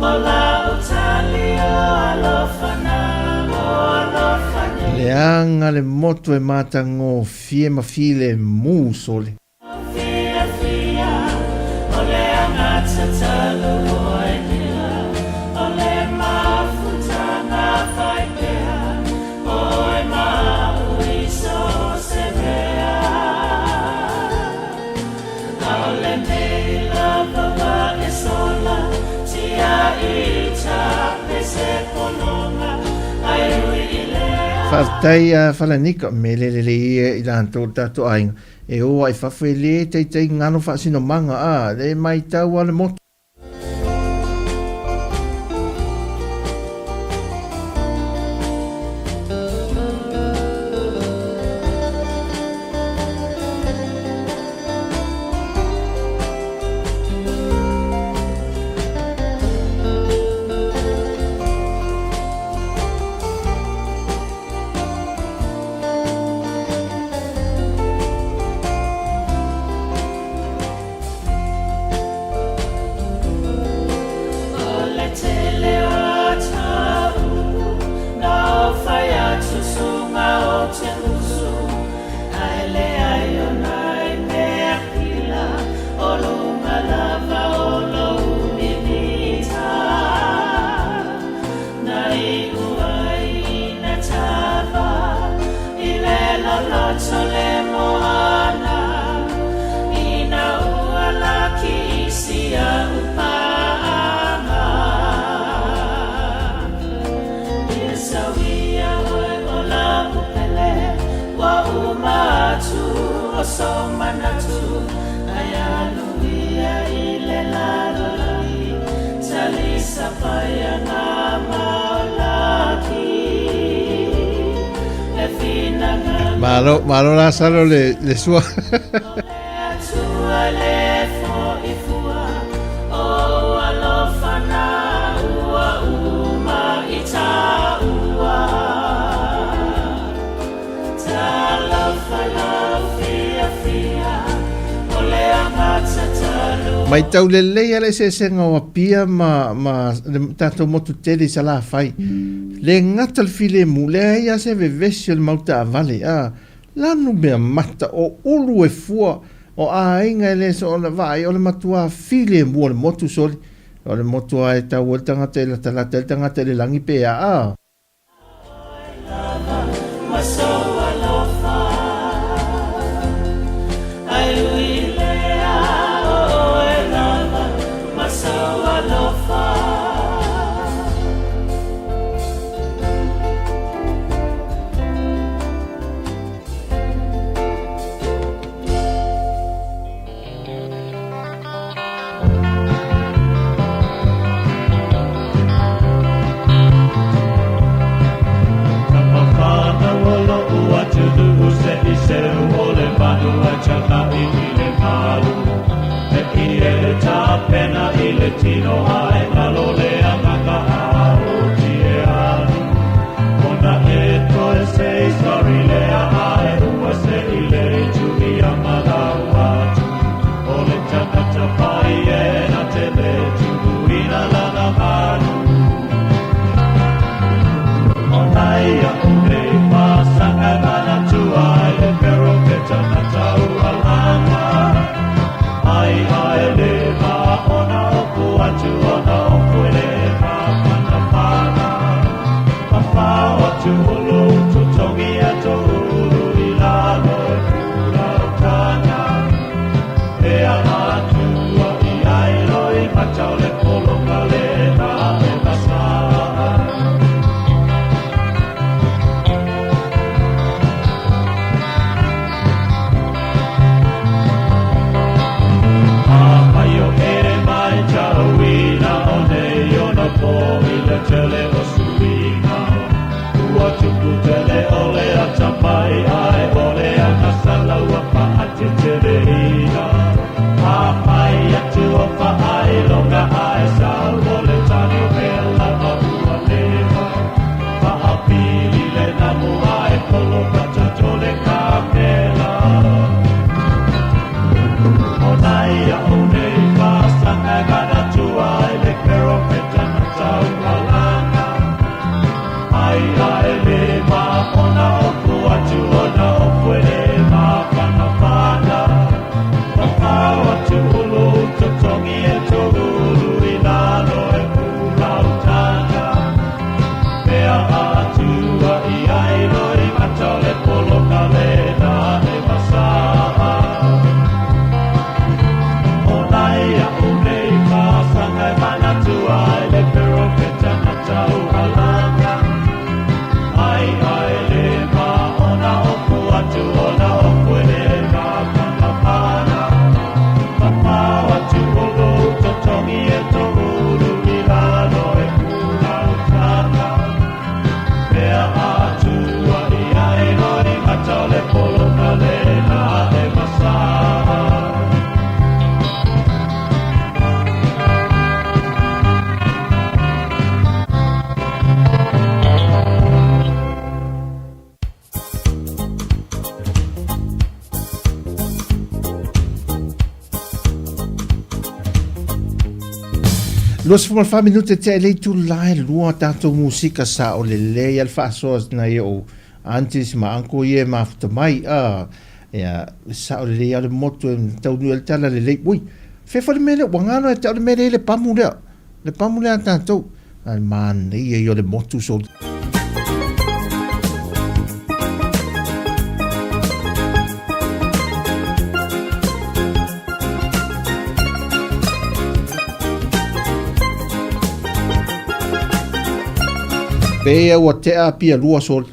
Ola utalia alo fanamo Le anga le moto e matango fie ma file mu sole. Fia fia, o le angata talo o e nia, o le mafutana whaipea, o e maui so se mea. O le mei lava wa e sola, tia i tape se pononga, ai ui i lea. Fartai a falanika me le i lanto tato ainga. E o ai fafe le te ngano fa sino manga a le mai tau ale moto. Malo la salo le sua. Mai tau le lei ale se senga o pia ma tato motu tele sa la fai. Le ngata le file mu le ia se vevesi le mauta avale a lanu mea mata o ulu e fua o a inga ele so o le vai o le matua file mu o le motu soli o le motu a e tau o le tangata e la talata e le tangata e le langi pe a Tino ai malole amaka o tie anu ona eto e sei sorry le ai o se ile tu ia malawa o le tata tapai e na te le tu ina la na manu ona ia o me pasa na tu ai le pero que tata tau alama ai le ma ona tu ona opule pa pana pana pa tu lo tu tongi ato ila lo pura tana e ana tu i ai lo i pachao le polo kale na e pasa tele o suina ua tupu tele ole a tapai ai ole a kasala ua pa ate tele ina a pai atu o pa ai longa ai sa ole tani pela a ua leva pa a pili le namu ai polo kata tole kapela o nai a o nei pa sanga gana tu ai le pero petana tau ai le ma ona Los for 5 minute te le tu lai lua tato musika sa o le le al fa so na yo antes ma anko ye ma fta mai ya sa o le al moto tau nu el tala le ui fe fa le mele wangano te o le mele le pamule tato al man ye yo le moto so Pea ua te a pia lua sol.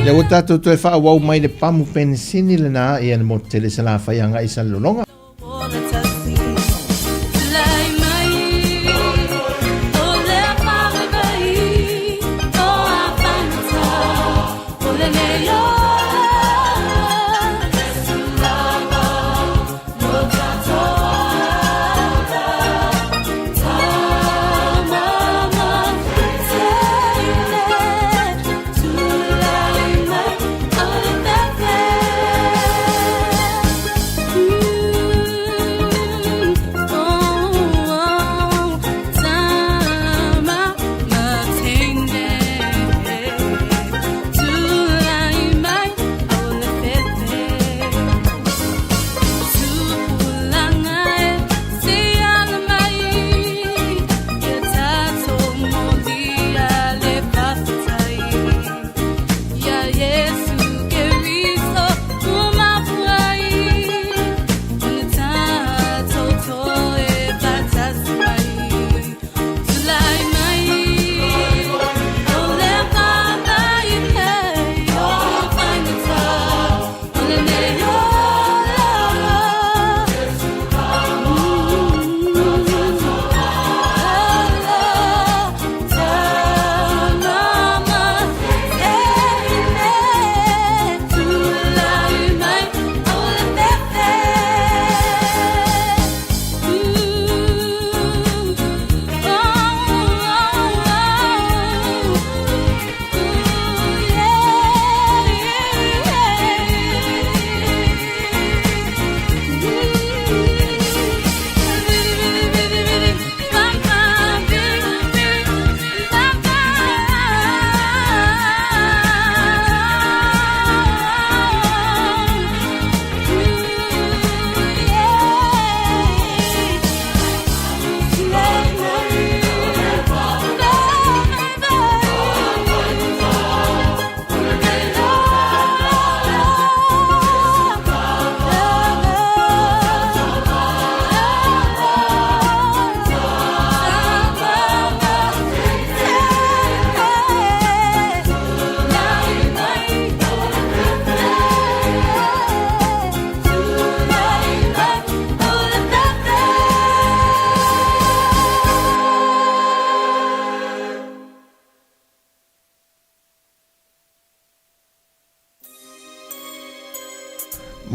Le ua tātou toe wha wau mai le pamu pensini le nā e ana mo tele sa la whaianga i sa lolonga.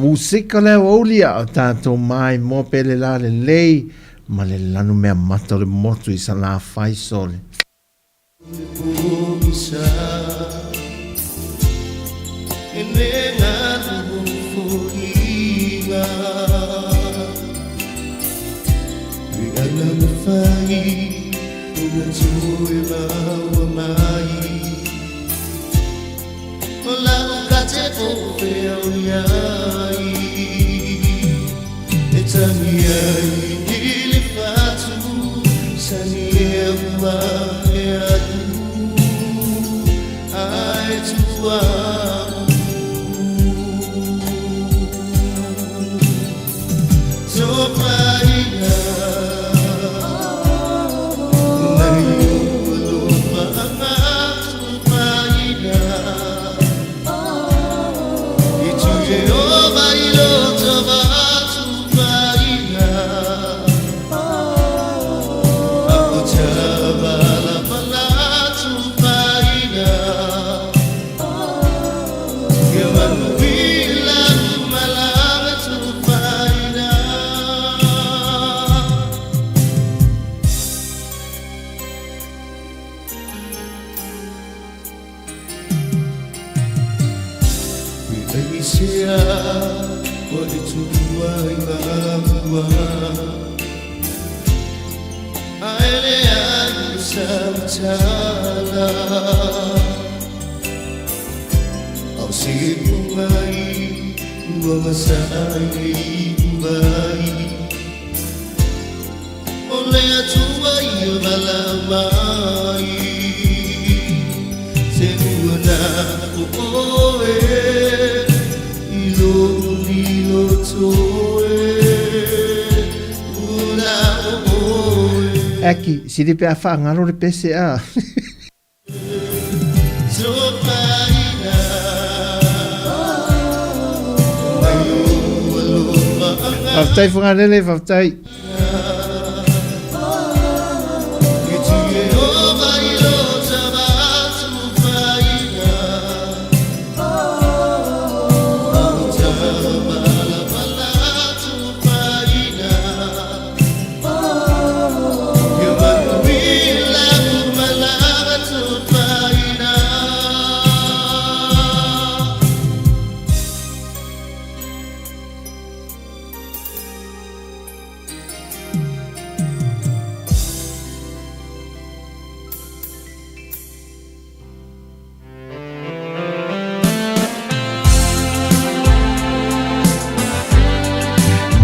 Musika le olia o tātou mai mo pele la le lei ma le lanu mea mata le motu i sa la fai sole. Malaysia Walitumai Papua Ailean Samtala Au Sipumai Wamasai Kumbai Oleh Tuai Malamai Seguna Oe Ilo Ilo Toe Una Oe Aki, si le pea whaangaro le pese a. Sopaina Ayo Aloha Whaftai whangarele, whaftai.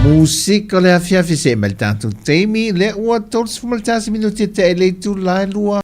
Musika le afiafi se mal tanto teimi le ua tols fumaltasi minuti te le tu la lua.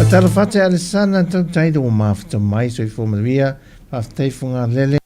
Tala fate ale sana tau taido o mafta mai so I formaria aftai funga lele.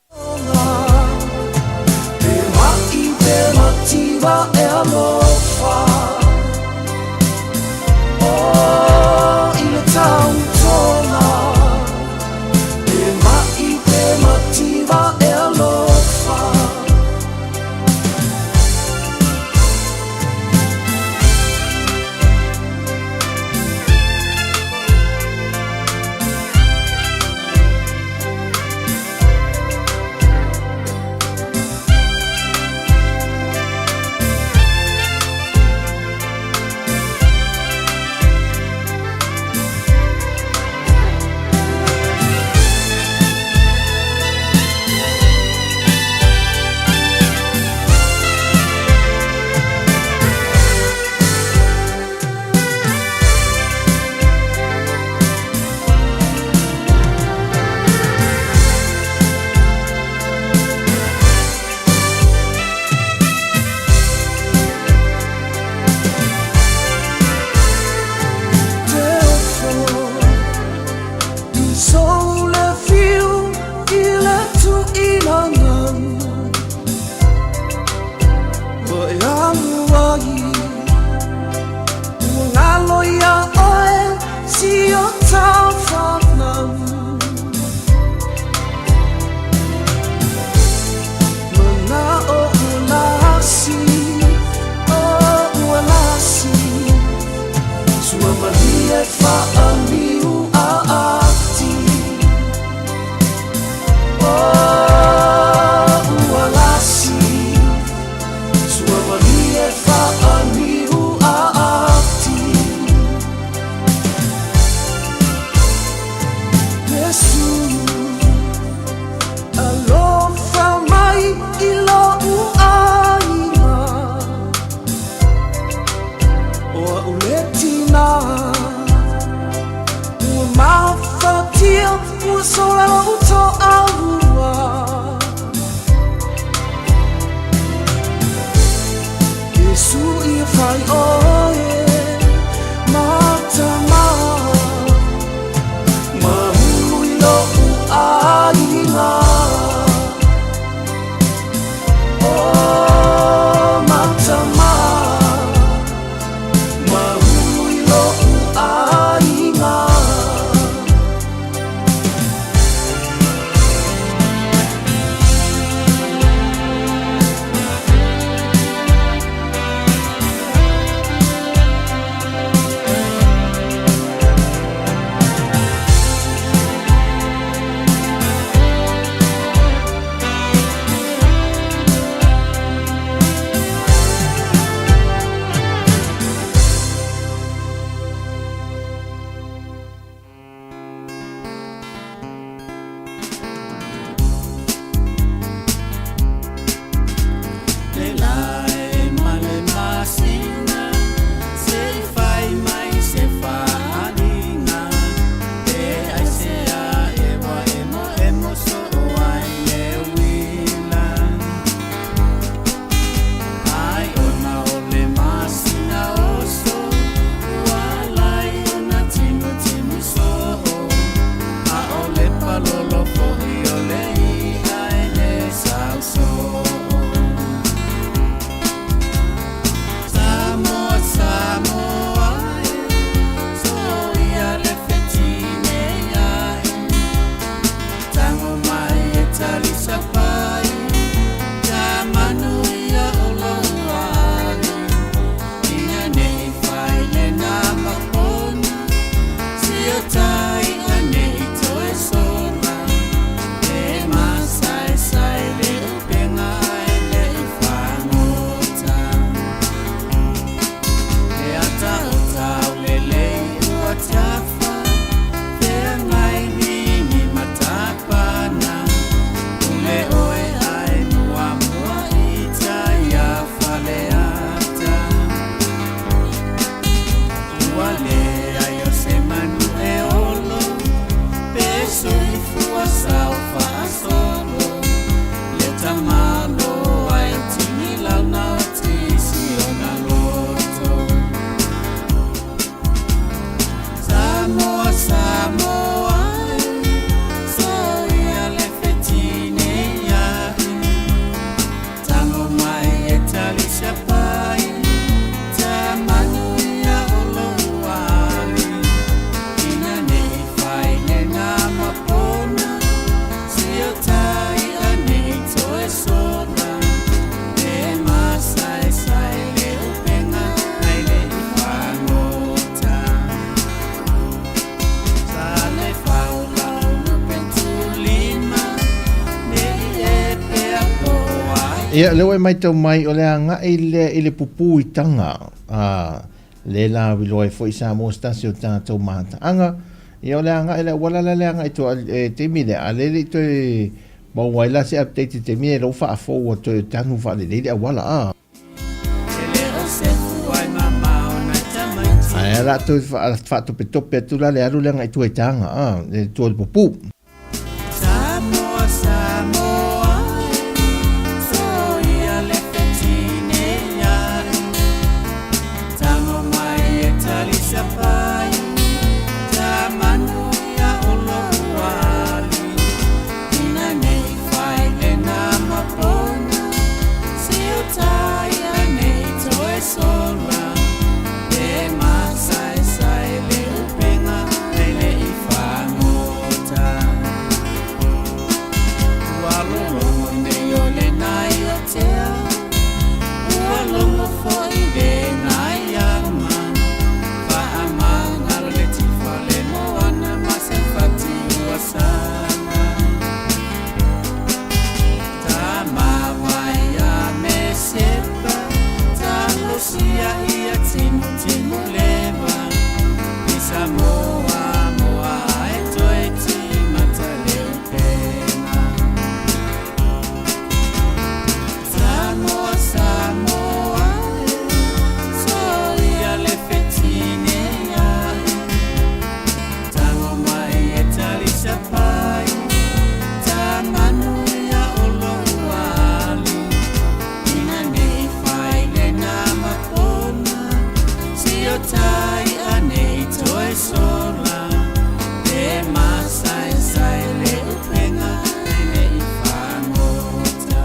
Ua uletina Ua mawhatia Ua sola uto aua Yesu ia whai oe Matama Mahulu i lo uainga Oh matama Mahulu i lo uainga Ia leo mai tau mai o le anga ile pupu i tanga le la wilo e foi Sāmoa stasi o tātou mata anga ia o le anga ile wala le anga ito te mire ale le to mau wai la se update te mire lo fa fo o to tanu fa le wala ai la to fa to pe tu la le alu le anga ito e tanga le to pupu Sāmoa, so ia le tai anei toi sola e masai sai le upenga nei whanota.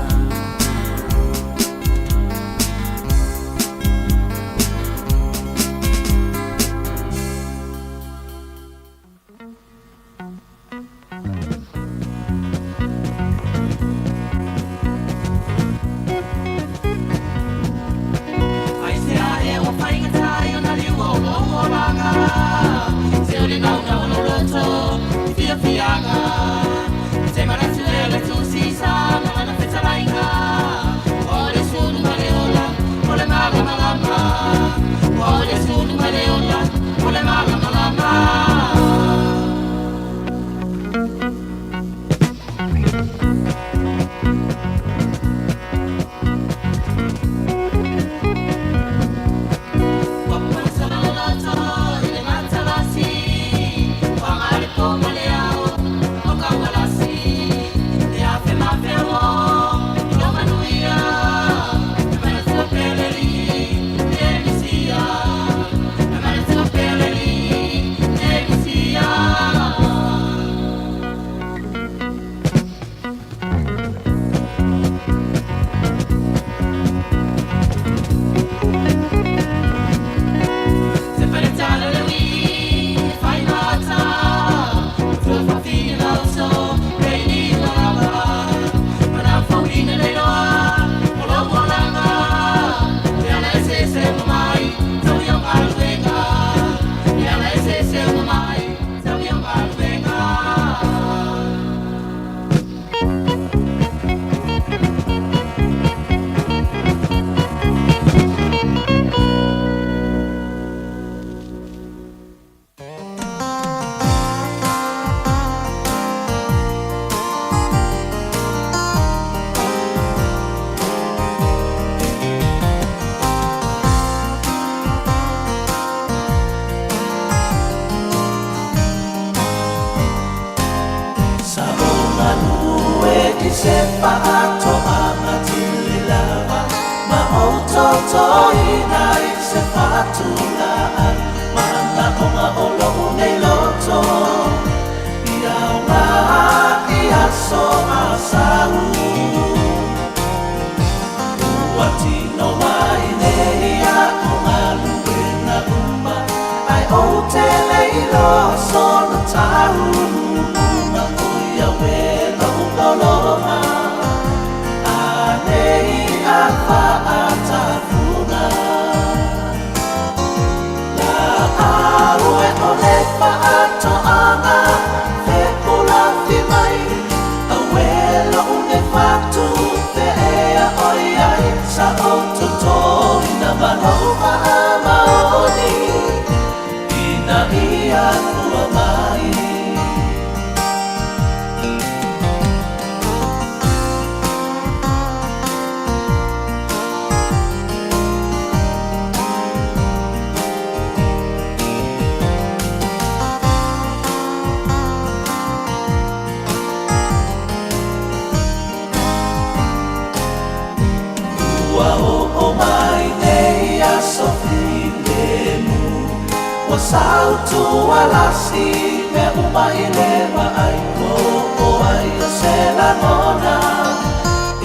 Tautua lasi me umai le mai o ai o se la nona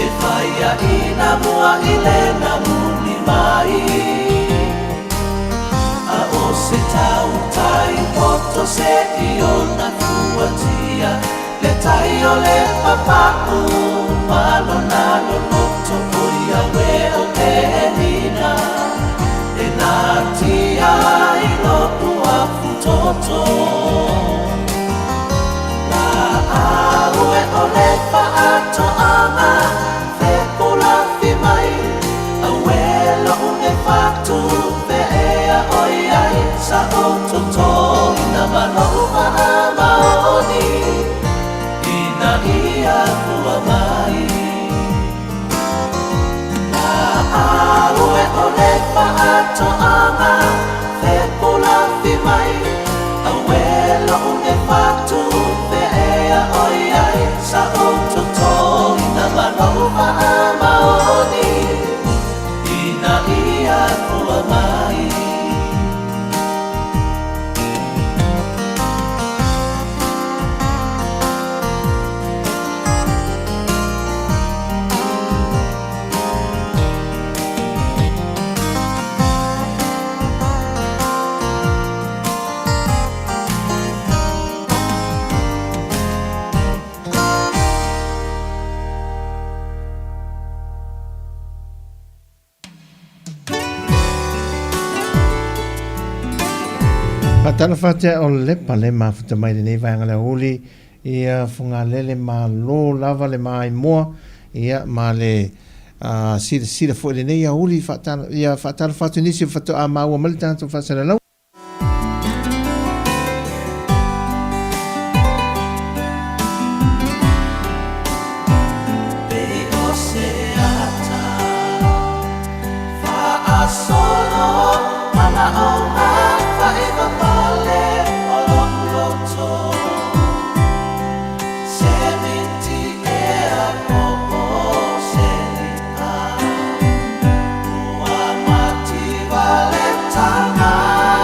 e fai a ina mua i le na muni mai a o se tau tai poto se i o na kuatia le tai o le papaku malo na lo loto o ia we o te nina e na tia i lo toto la aue o le paato anga fe pula fi mai awela une fatu fe ea oi ai sa o toto ina manoa maoni ina ia kua mai la aue o le paato anga fe pula fi mai awela une fatu fe ea oi ai sa o toto Patala fatea o lepa le mafuta mai nei vaenga le huli ia funga lele ma lo lava le mai moa ia ma le sira fo le nei huli fatala fatu nisi fatu a maua mali tanto fasala lau. Tama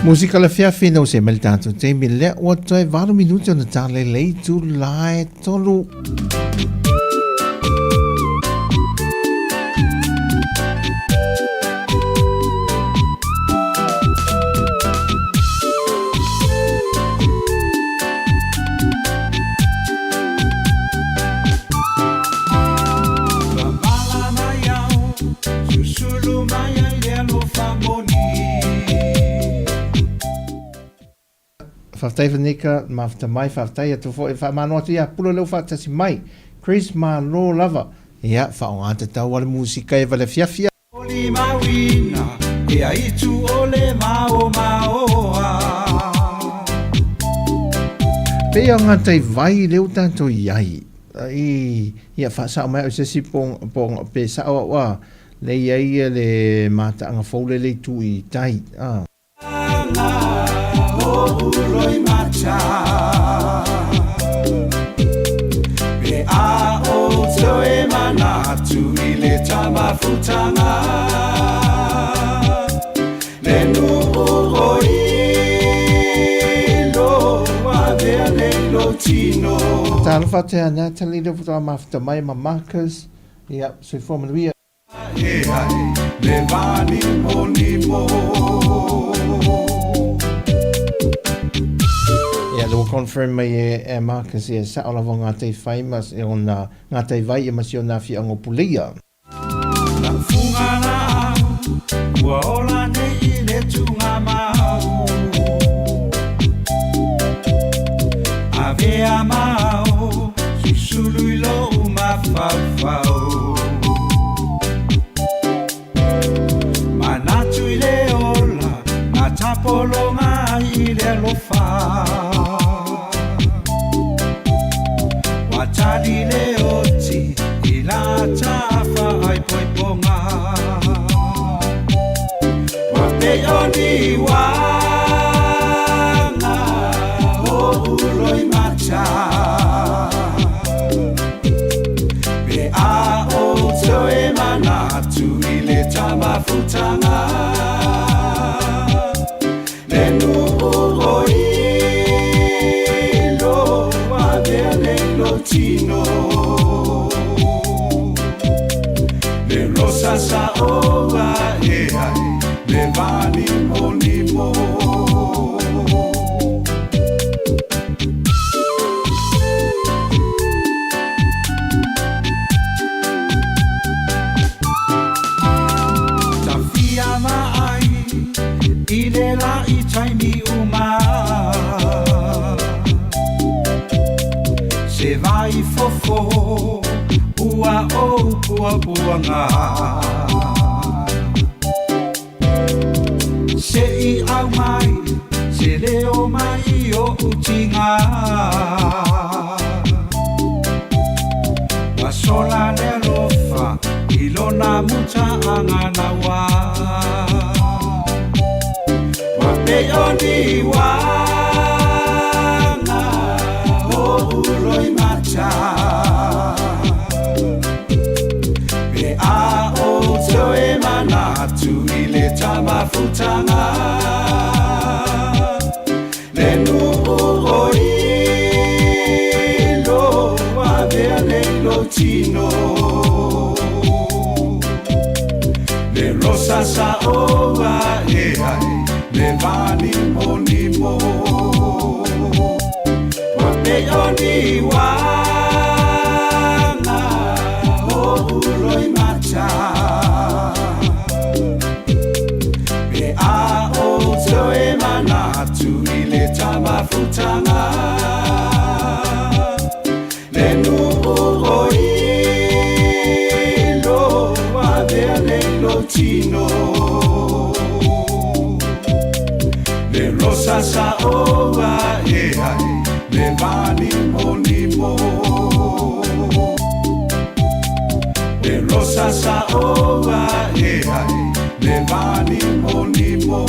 Musika la fiafi no se mel tātou te mi lea ua toi 8 minuti o na tāle lei tu lae tolu. Whaftai whanika, mawhata mai, whaftai atu fo e whamano atu ia, pula leo whatasi mai, Chris Malo lava, ia whaongata tau wale musika e wale fiafia. Oli mawina, e aitu ole mao maoa. Pea ngatai vai leo tanto iai, ia whasao mai o se si pong pe sao wa, le iai le mata anga fole le tu I tai. Uroi macha Be a o toe manatu I le tamafutanga Le nu'u o ilo Wa vea le lotino Tālo whatea Natalie le putoa mawhata mai ma Marcus, ia sui whomanuia. E ai le vani monimo Ia lo confirm mai e Marcus e sa ola vo ngātei famous e ona ngātei vai e masi o nā fi ango pulia. Na fungana Ua ola nei le tunga mau Avea mau Susului lo mawhawhau Manatu I le ola Na tapolonga I le alofa Watali le oti I la tafa ai poiponga Wape oni wanga O uroi macha Be a o toe manatu I le tamafutanga Le nu'u o ilo Wa vea le lotino Le rosa sa oa e ai Le vani monimo Tafia mai I le la I taimi uma Se vai fofo Ua o pua puanga Se I au mai Se leo mai o utinga Wa sola le lofa I lona muta angana wa Wa peoni wanga O uroi macha Be a o toe manatu I le tamafutanga Le nu'u o ilo Wa vea le lotino Le rosa sa oa e ai Le vani monimo Wa peoni wanga O uroi macha Be a o toe manatu I le tamafutanga Le nu'u o ilo Wa vea le lotino Le rosa sa oa e ai Le vani monimo Le rosa sa oa e ai Le vani monimo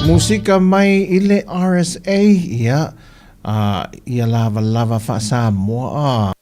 Musika mai i le RSA ia ia lava fa Sāmoa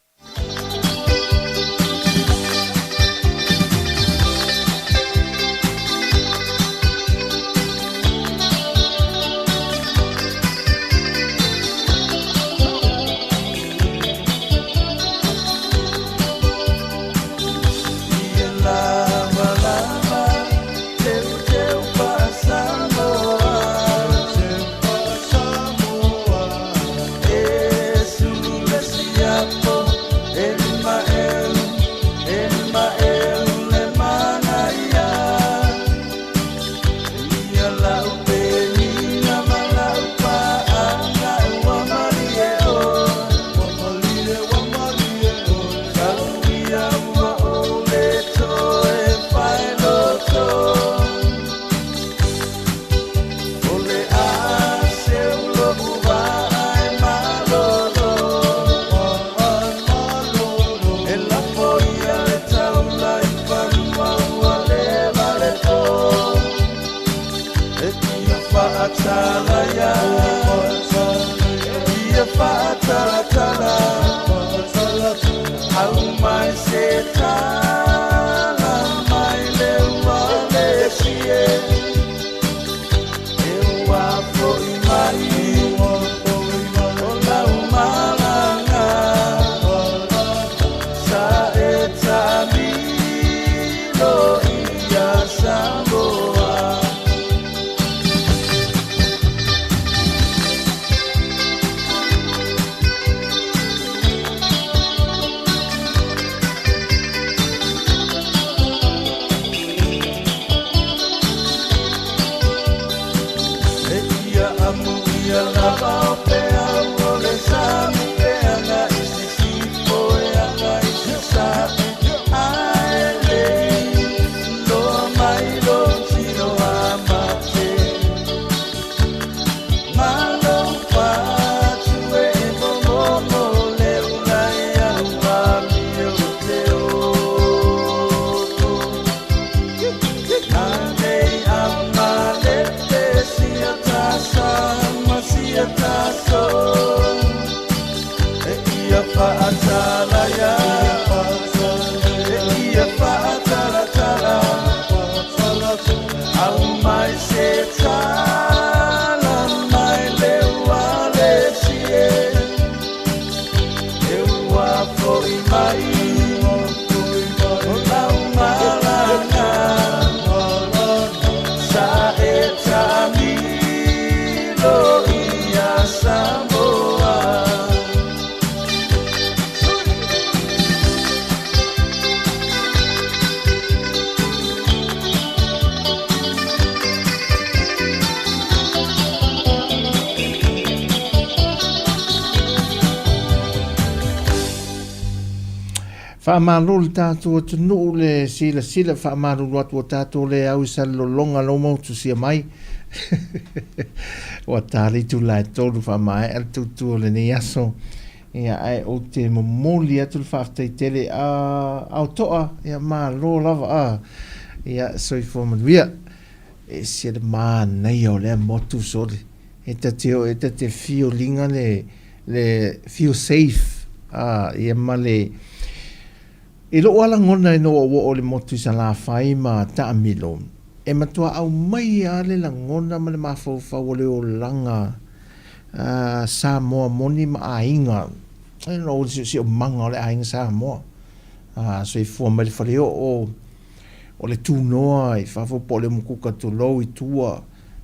Whamalulu tātua tunu le sila whamalulu atu o tātua le au sa lolonga lo mautu sia mai. Wa tāri tu lai tolu whamae al tutua le ni aso. Ia ai o te momoli atu le whaftai tele au toa. Ia maa lo lava ia soi whamanuia. E sia le maa nei o le motu sole. E ta te fio linga le feel safe. Ia ma le e lo ala ngona no o le motu sa la fai ma ta amilo e matua au mai ale la ngona ma le mafau fa o le o langa Sāmoa moni ma ainga e no si o manga le ainga Sāmoa so i fo ma le fale o le tu noa i fa fo po le mukuka tu lo i tua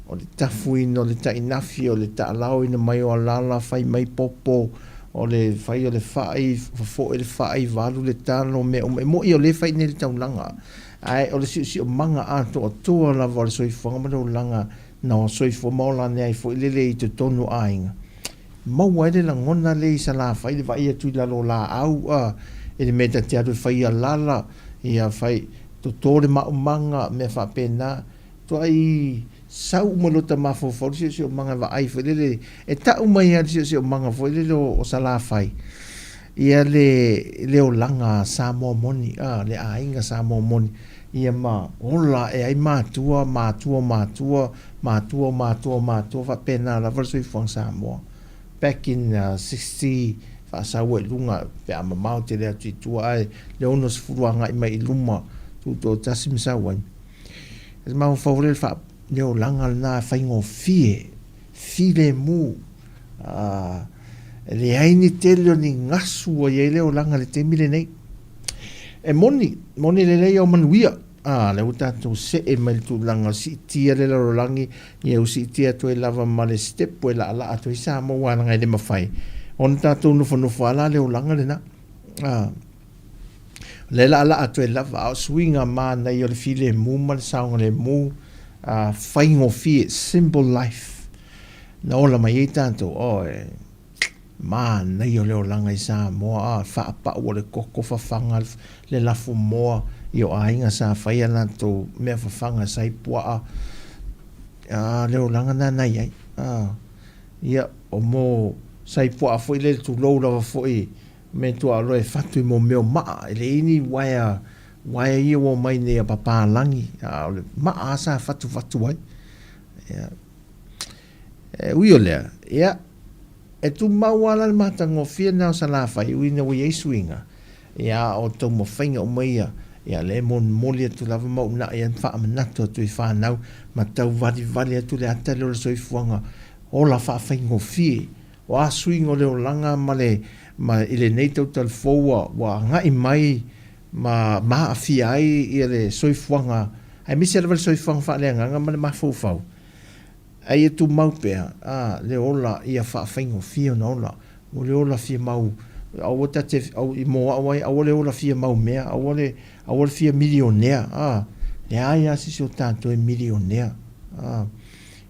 o le tafui no le ta inafi o le ta lau ina mai o lala fai mai popo o le fai o le fai fo le fai valu le tano me mo i o le fai ne le taulanga ai o le si o manga ato o toa la vol so i fonga ma no langa no so i fo mo la ne ai fo le i te tonu ainga mo wa le la ngona le sa la fai le vai tu la lo la au e le meta te atu fai a lala ia fai to tore ma manga me fa pena to ai sau malota mafo fo si o manga va ai fele e ta uma ia si o manga fo le o sala fai ia le o langa Sāmoa moni le ainga Sāmoa moni ia ola e ai mātua fa pena la verso i fong Sāmoa. Back in 60 fa sa we lunga pe ama mau te le tua ai le ono se furuanga i mai luma tu to tasim sa wan. Es mau favorel fa leo langa na fa ingo file mu le aini telio ni ngasu ye leo langa le temile nei. E moni le leo manuia le uta tu se e mai tu langa si tia le langi ye usi tia to e lava male step po la to isa mo wana ngai le mafai on ta tu no fo ala le langa le na le la to e lava swinga ma na yo le file mu mal saunga le mu faingo fi simple life na ola mai tanto man na yo le langa isa mo fa pa o le koko fa fanga le la fu mo yo ainga sa fai ana to me fa fanga sai pua le langa na ia ia o mo sai pua foi le tu lo la foi me tu alo e fatu mo me ma le ini waya ia o mai ne papa langi ma sa fatu ai ia ui ole ia e tu mawala le matango fia na sa la fai ui na ui swinga ia o to mo fainga o mai ia le mon molia tu lava mo na ia fa manato tu fa nau ma tau vali tu le ata le so fuanga o la fa fainga fi o a swinga le langa ma ile nei tau tal foa wa nga i mai ma fi ai ia le so fuanga ai mi se le so fuanga fa le nga ma fo ai tu mau pe le ola ia fa fainga fi o ola o le ola fi mau au te au i mo au le ola fi mau mea au le fi millionaire le ai si so tanto e millionaire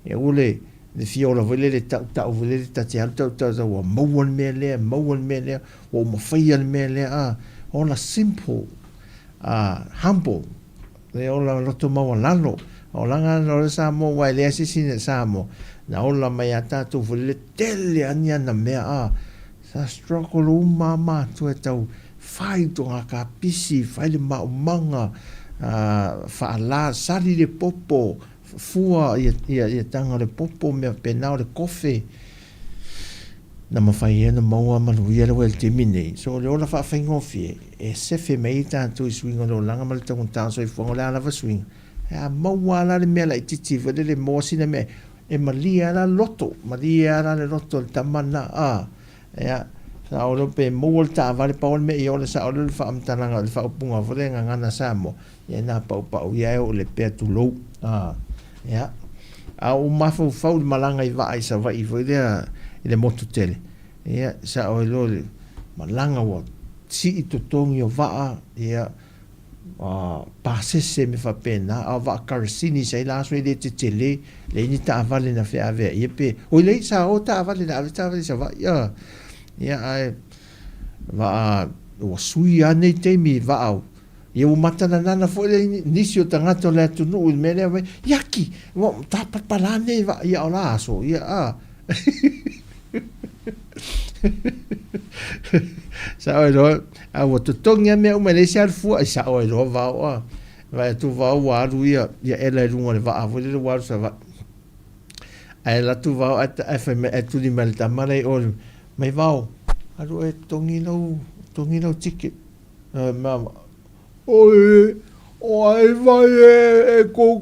e ole le fi ola vole le ta vole ta te alta o mo me le o mo fai me le ola simple humble le ola loto mau lalo o langa no sa mo wa le si sin sa mo na ola mai ata tu vole tele ania na mea sa struggle mama tu tau fai to ka pisi fai le manga fa la sali le popo fua ia tanga le popo me penao le kofe na ma fai na maua manuia le wel timine so le ola fa faingo fie e se fe mai tanto swingo lo langa mal tau tan so i fongo la va swing maua la le mela titi vele le mosi na me e malia la loto le loto tamana ia sa o pe mo ta vale pa me yo le sa o le fa amtana le fa punga vole ngana samo ia na pa ia o le pe tu lo ia o mafo fa malanga i va isa va i vole le moto tele ia sa o lo malanga wa si to tongi o va ia pasese me fa pena va carsini sai la so de tele le ni ta vale na fe ave ia pe o le sa o ta vale sa va ia ai va o sui ane te mi va au ia o matana nana fo le nisi o tangato le tu no il mele yaki mo ta palane va ia ola so ia sa o lo o to tonga me o Malaysia fu sa o lo va tu va o aru ia ela lunga le va a le wa sa va ai la tu va at fm tu di mal tamare o mai va aru e tongino ticket mama o ai vai e con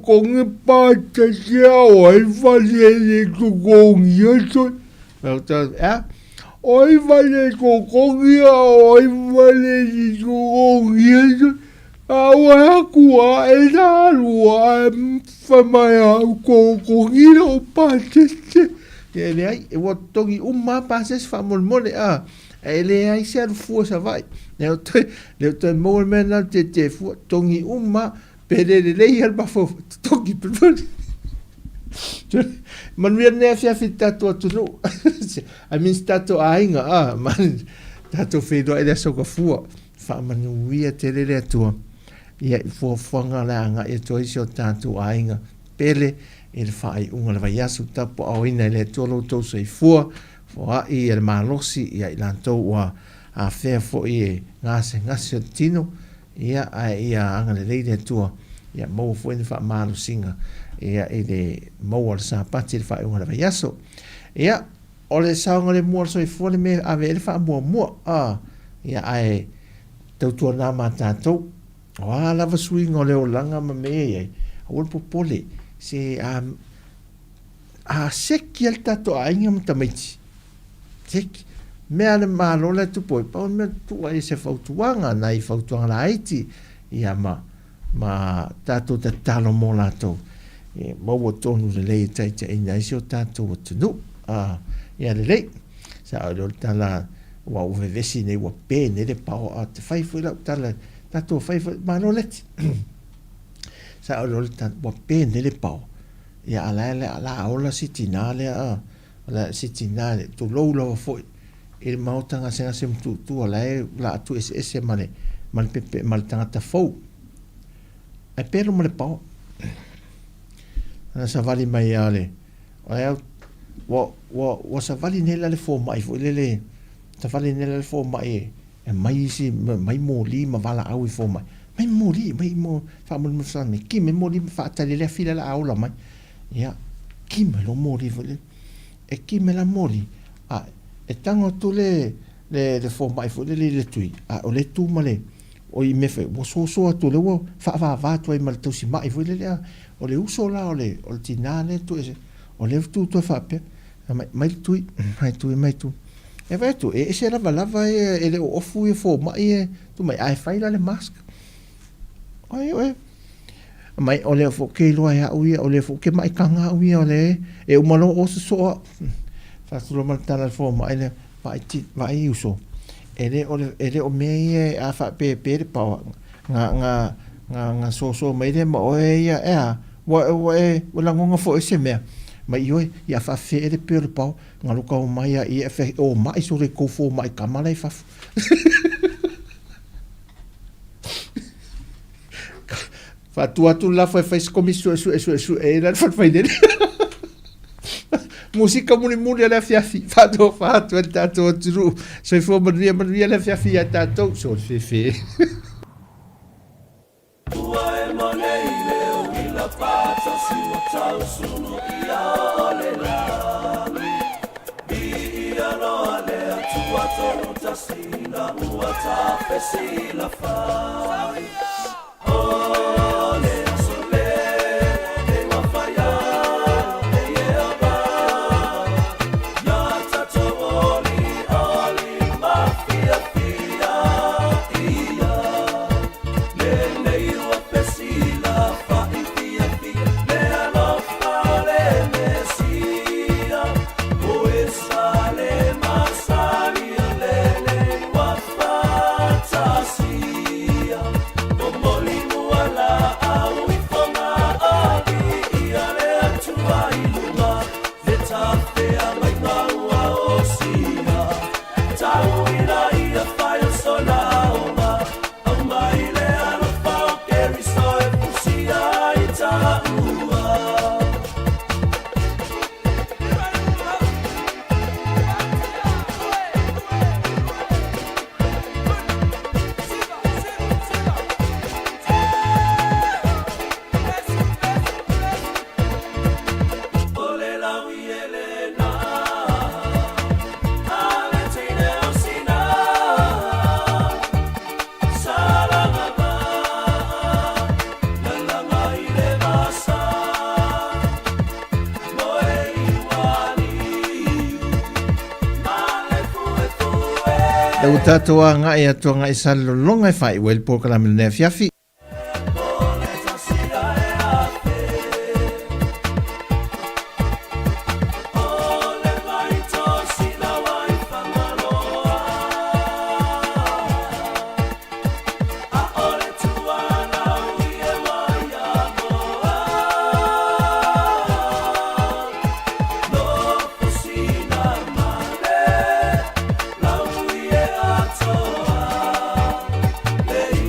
parte sia o ai vai e con io oi vai con io oi vai con io a qua e da lua fa mai con io parte e le ai e o tongi uma passes fa molmole e le ai se al fu sa vai le to mo mena te fu tongi uma per le al bafo tongi per man wir ne fia fitato tu no a min stato ainga man tato fedo e adesso go fu fa man via tele le tu ia fu fanga la nga e to iso tanto ainga pele il fai un la ya su tapo o ina le tolo to sei fu fo i el malosi ia lanto wa a fe fo i ngase tino ia anga le tu ia mau foi ni fa malu singa ia ele mau al sa pati fa una va yaso ia ole saunga le mo so fo le me ave le fa mo ia ai Tautua na matatou wa lava swing ole o langa ma me ai o popole se a seki al tato ainga mtamaiti seki me ale malo le tu poi pa me tu ai se fautuanga nai fautuanga la Haiti ia ma tato te talo mo lato e mo tonu le le tai ina isi o tato tunu ia le sa o tala wa o vesi ne wa pe ne le pa o te fai foi la tala tato fai ma no le sa o tan wa pe ne le pa ia ala ola sitinale la sitinale tu lo foi il mautanga senga sem tu la tu ese mane mal pepe mal tanga ta fo e pero mo le pa na sa vali mai ale wa sa vali ne le fo mai fo le ta vali ne le fo mai e mai si mai mo li ma vala au fo mai mo li mai mo fa mo sa me ki me mo li fa ta le fila la aula mai ya ki me lo mo li fo le e ki me la mo li e tango tu le fo mai fo le tui o le tu male o i me fe wo so tu le wo fa tu ai mal tu si mai fo le o le uso la o le tinale tu ese o le tu fa pe mai tu e vai tu e se lava e le ofu e fo mai tu mai ai fai la le mask oi mai o le fo ke lo ya o le fo ke mai kanga o le e o malo o so fa lo mal tala fo mai le vai uso ele o me a fa pe pa nga so mai le mo e wo la ngonga fo ese me mai oi ia fa fe de pe pa nga lo ka mai ia fe o mai so re ko fo mai kamala fa fa tu la fa commission su e la fa dele música muni ala fiafi fa tu tato tru so fo maria ala fiafi tato so fe tua e maneile o ila pata si o tau sunu ia ole la ia no ale tua tonu tasina ua ta fesila fa ole sole e wafaya e eba ya tato oli mafia fia ia Lau tātua ngai atua ngai salolonga e whai wel po kalamina nea fiafi.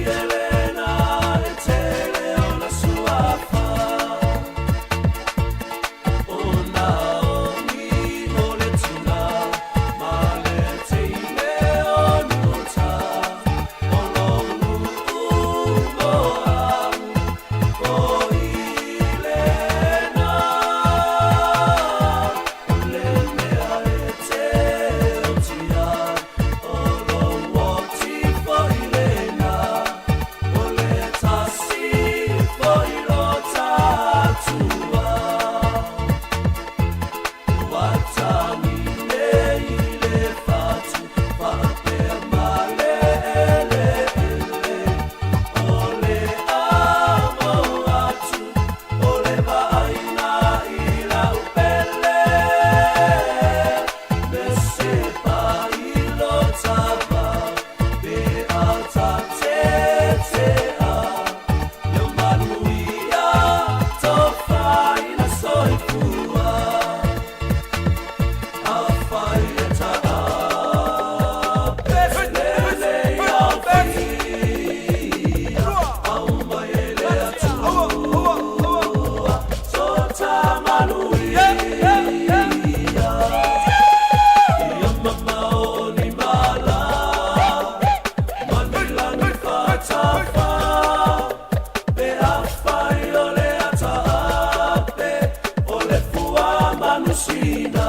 Elena tafa pe awhai o le ata ape o le fua manusina